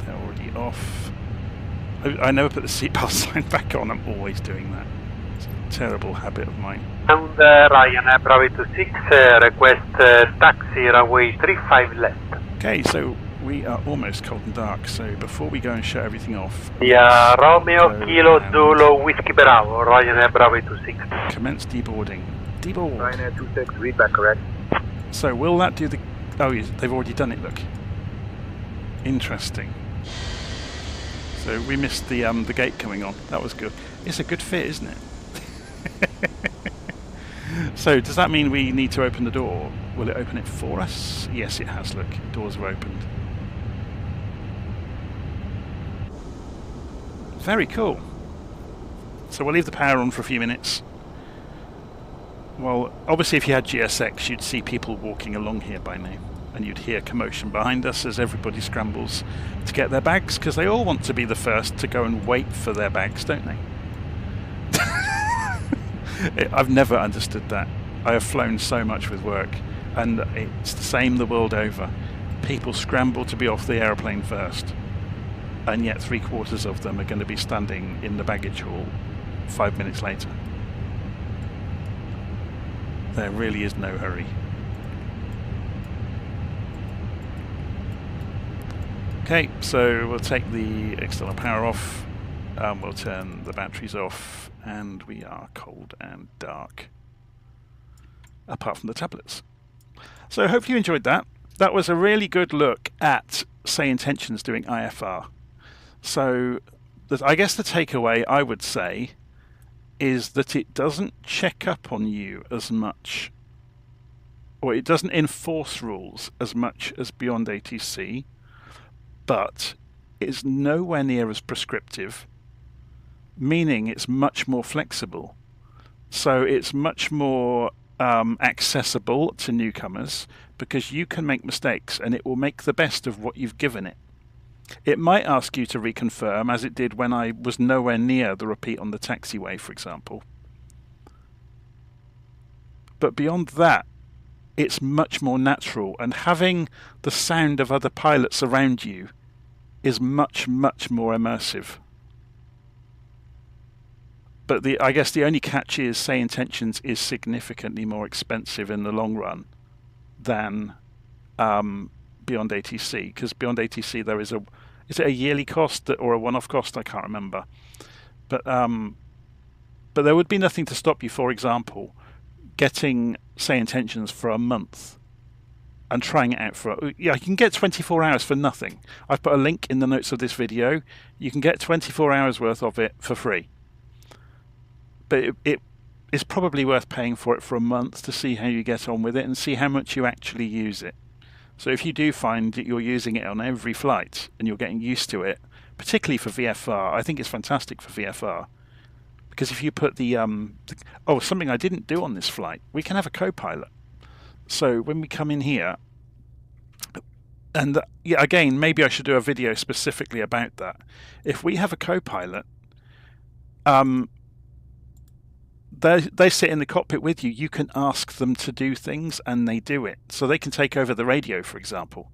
they're already off. I never put the seatbelt sign back on. I'm always doing that. It's a terrible habit of mine. And Ryanair Bravo 26, request taxi runway 35 left. Okay, so we are almost cold and dark, so before we go and shut everything off... Yeah, Romeo Kilo Zulu Whiskey Bravo, Ryanair Bravo 26. Commence deboarding. Deboard. Ryanair 26, read back correct. So will that do the... Oh, yes, they've already done it, look. Interesting. So we missed the gate coming on. That was good. It's a good fit, isn't it? So does that mean we need to open the door? Will it open it for us? Yes, it has. Look, doors are opened. Very cool. So we'll leave the power on for a few minutes Well, obviously if you had GSX, you'd see people walking along here by now, and you'd hear commotion behind us as everybody scrambles to get their bags, because they all want to be the first to go and wait for their bags, don't they? I've never understood that. I have flown so much with work, and it's the same the world over. People scramble to be off the aeroplane first, and yet 3/4 of them are going to be standing in the baggage hall 5 minutes later. There really is no hurry. Okay, so we'll take the external power off, we'll turn the batteries off, and we are cold and dark, apart from the tablets. So hopefully you enjoyed that. That was a really good look at SayIntentions doing IFR. So I guess the takeaway, I would say, is that it doesn't check up on you as much, or it doesn't enforce rules as much as BeyondATC, but it's nowhere near as prescriptive, meaning it's much more flexible. So it's much more accessible to newcomers, because you can make mistakes and it will make the best of what you've given it. It might ask you to reconfirm, as it did when I was nowhere near the repeat on the taxiway, for example. But beyond that, it's much more natural, and having the sound of other pilots around you is much, much more immersive. But I guess the only catch is SayIntentions is significantly more expensive in the long run than BeyondATC, because BeyondATC there is is it a yearly cost or a one-off cost? I can't remember. But there would be nothing to stop you, for example, getting SayIntentions for a month and trying it out for you can get 24 hours for nothing. I've put a link in the notes of this video. You can get 24 hours worth of it for free. But it is probably worth paying for it for a month to see how you get on with it and see how much you actually use it. So if you do find that you're using it on every flight and you're getting used to it, particularly for VFR, I think it's fantastic for VFR. Because if you put something I didn't do on this flight, we can have a co-pilot. So when we come in here, and again, maybe I should do a video specifically about that. If we have a co-pilot, they sit in the cockpit with you. You can ask them to do things and they do it. So they can take over the radio, for example.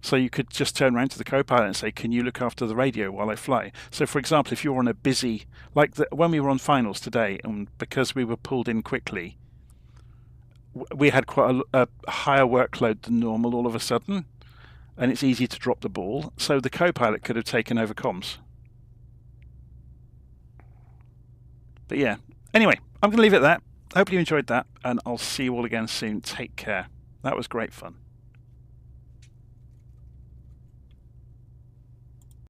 So you could just turn around to the co-pilot and say, can you look after the radio while I fly? So for example, if you're on a busy, like when we were on finals today, and because we were pulled in quickly, we had quite a higher workload than normal all of a sudden, and it's easy to drop the ball. So the co-pilot could have taken over comms. But yeah, anyway, I'm going to leave it at that. I hope you enjoyed that, and I'll see you all again soon. Take care. That was great fun.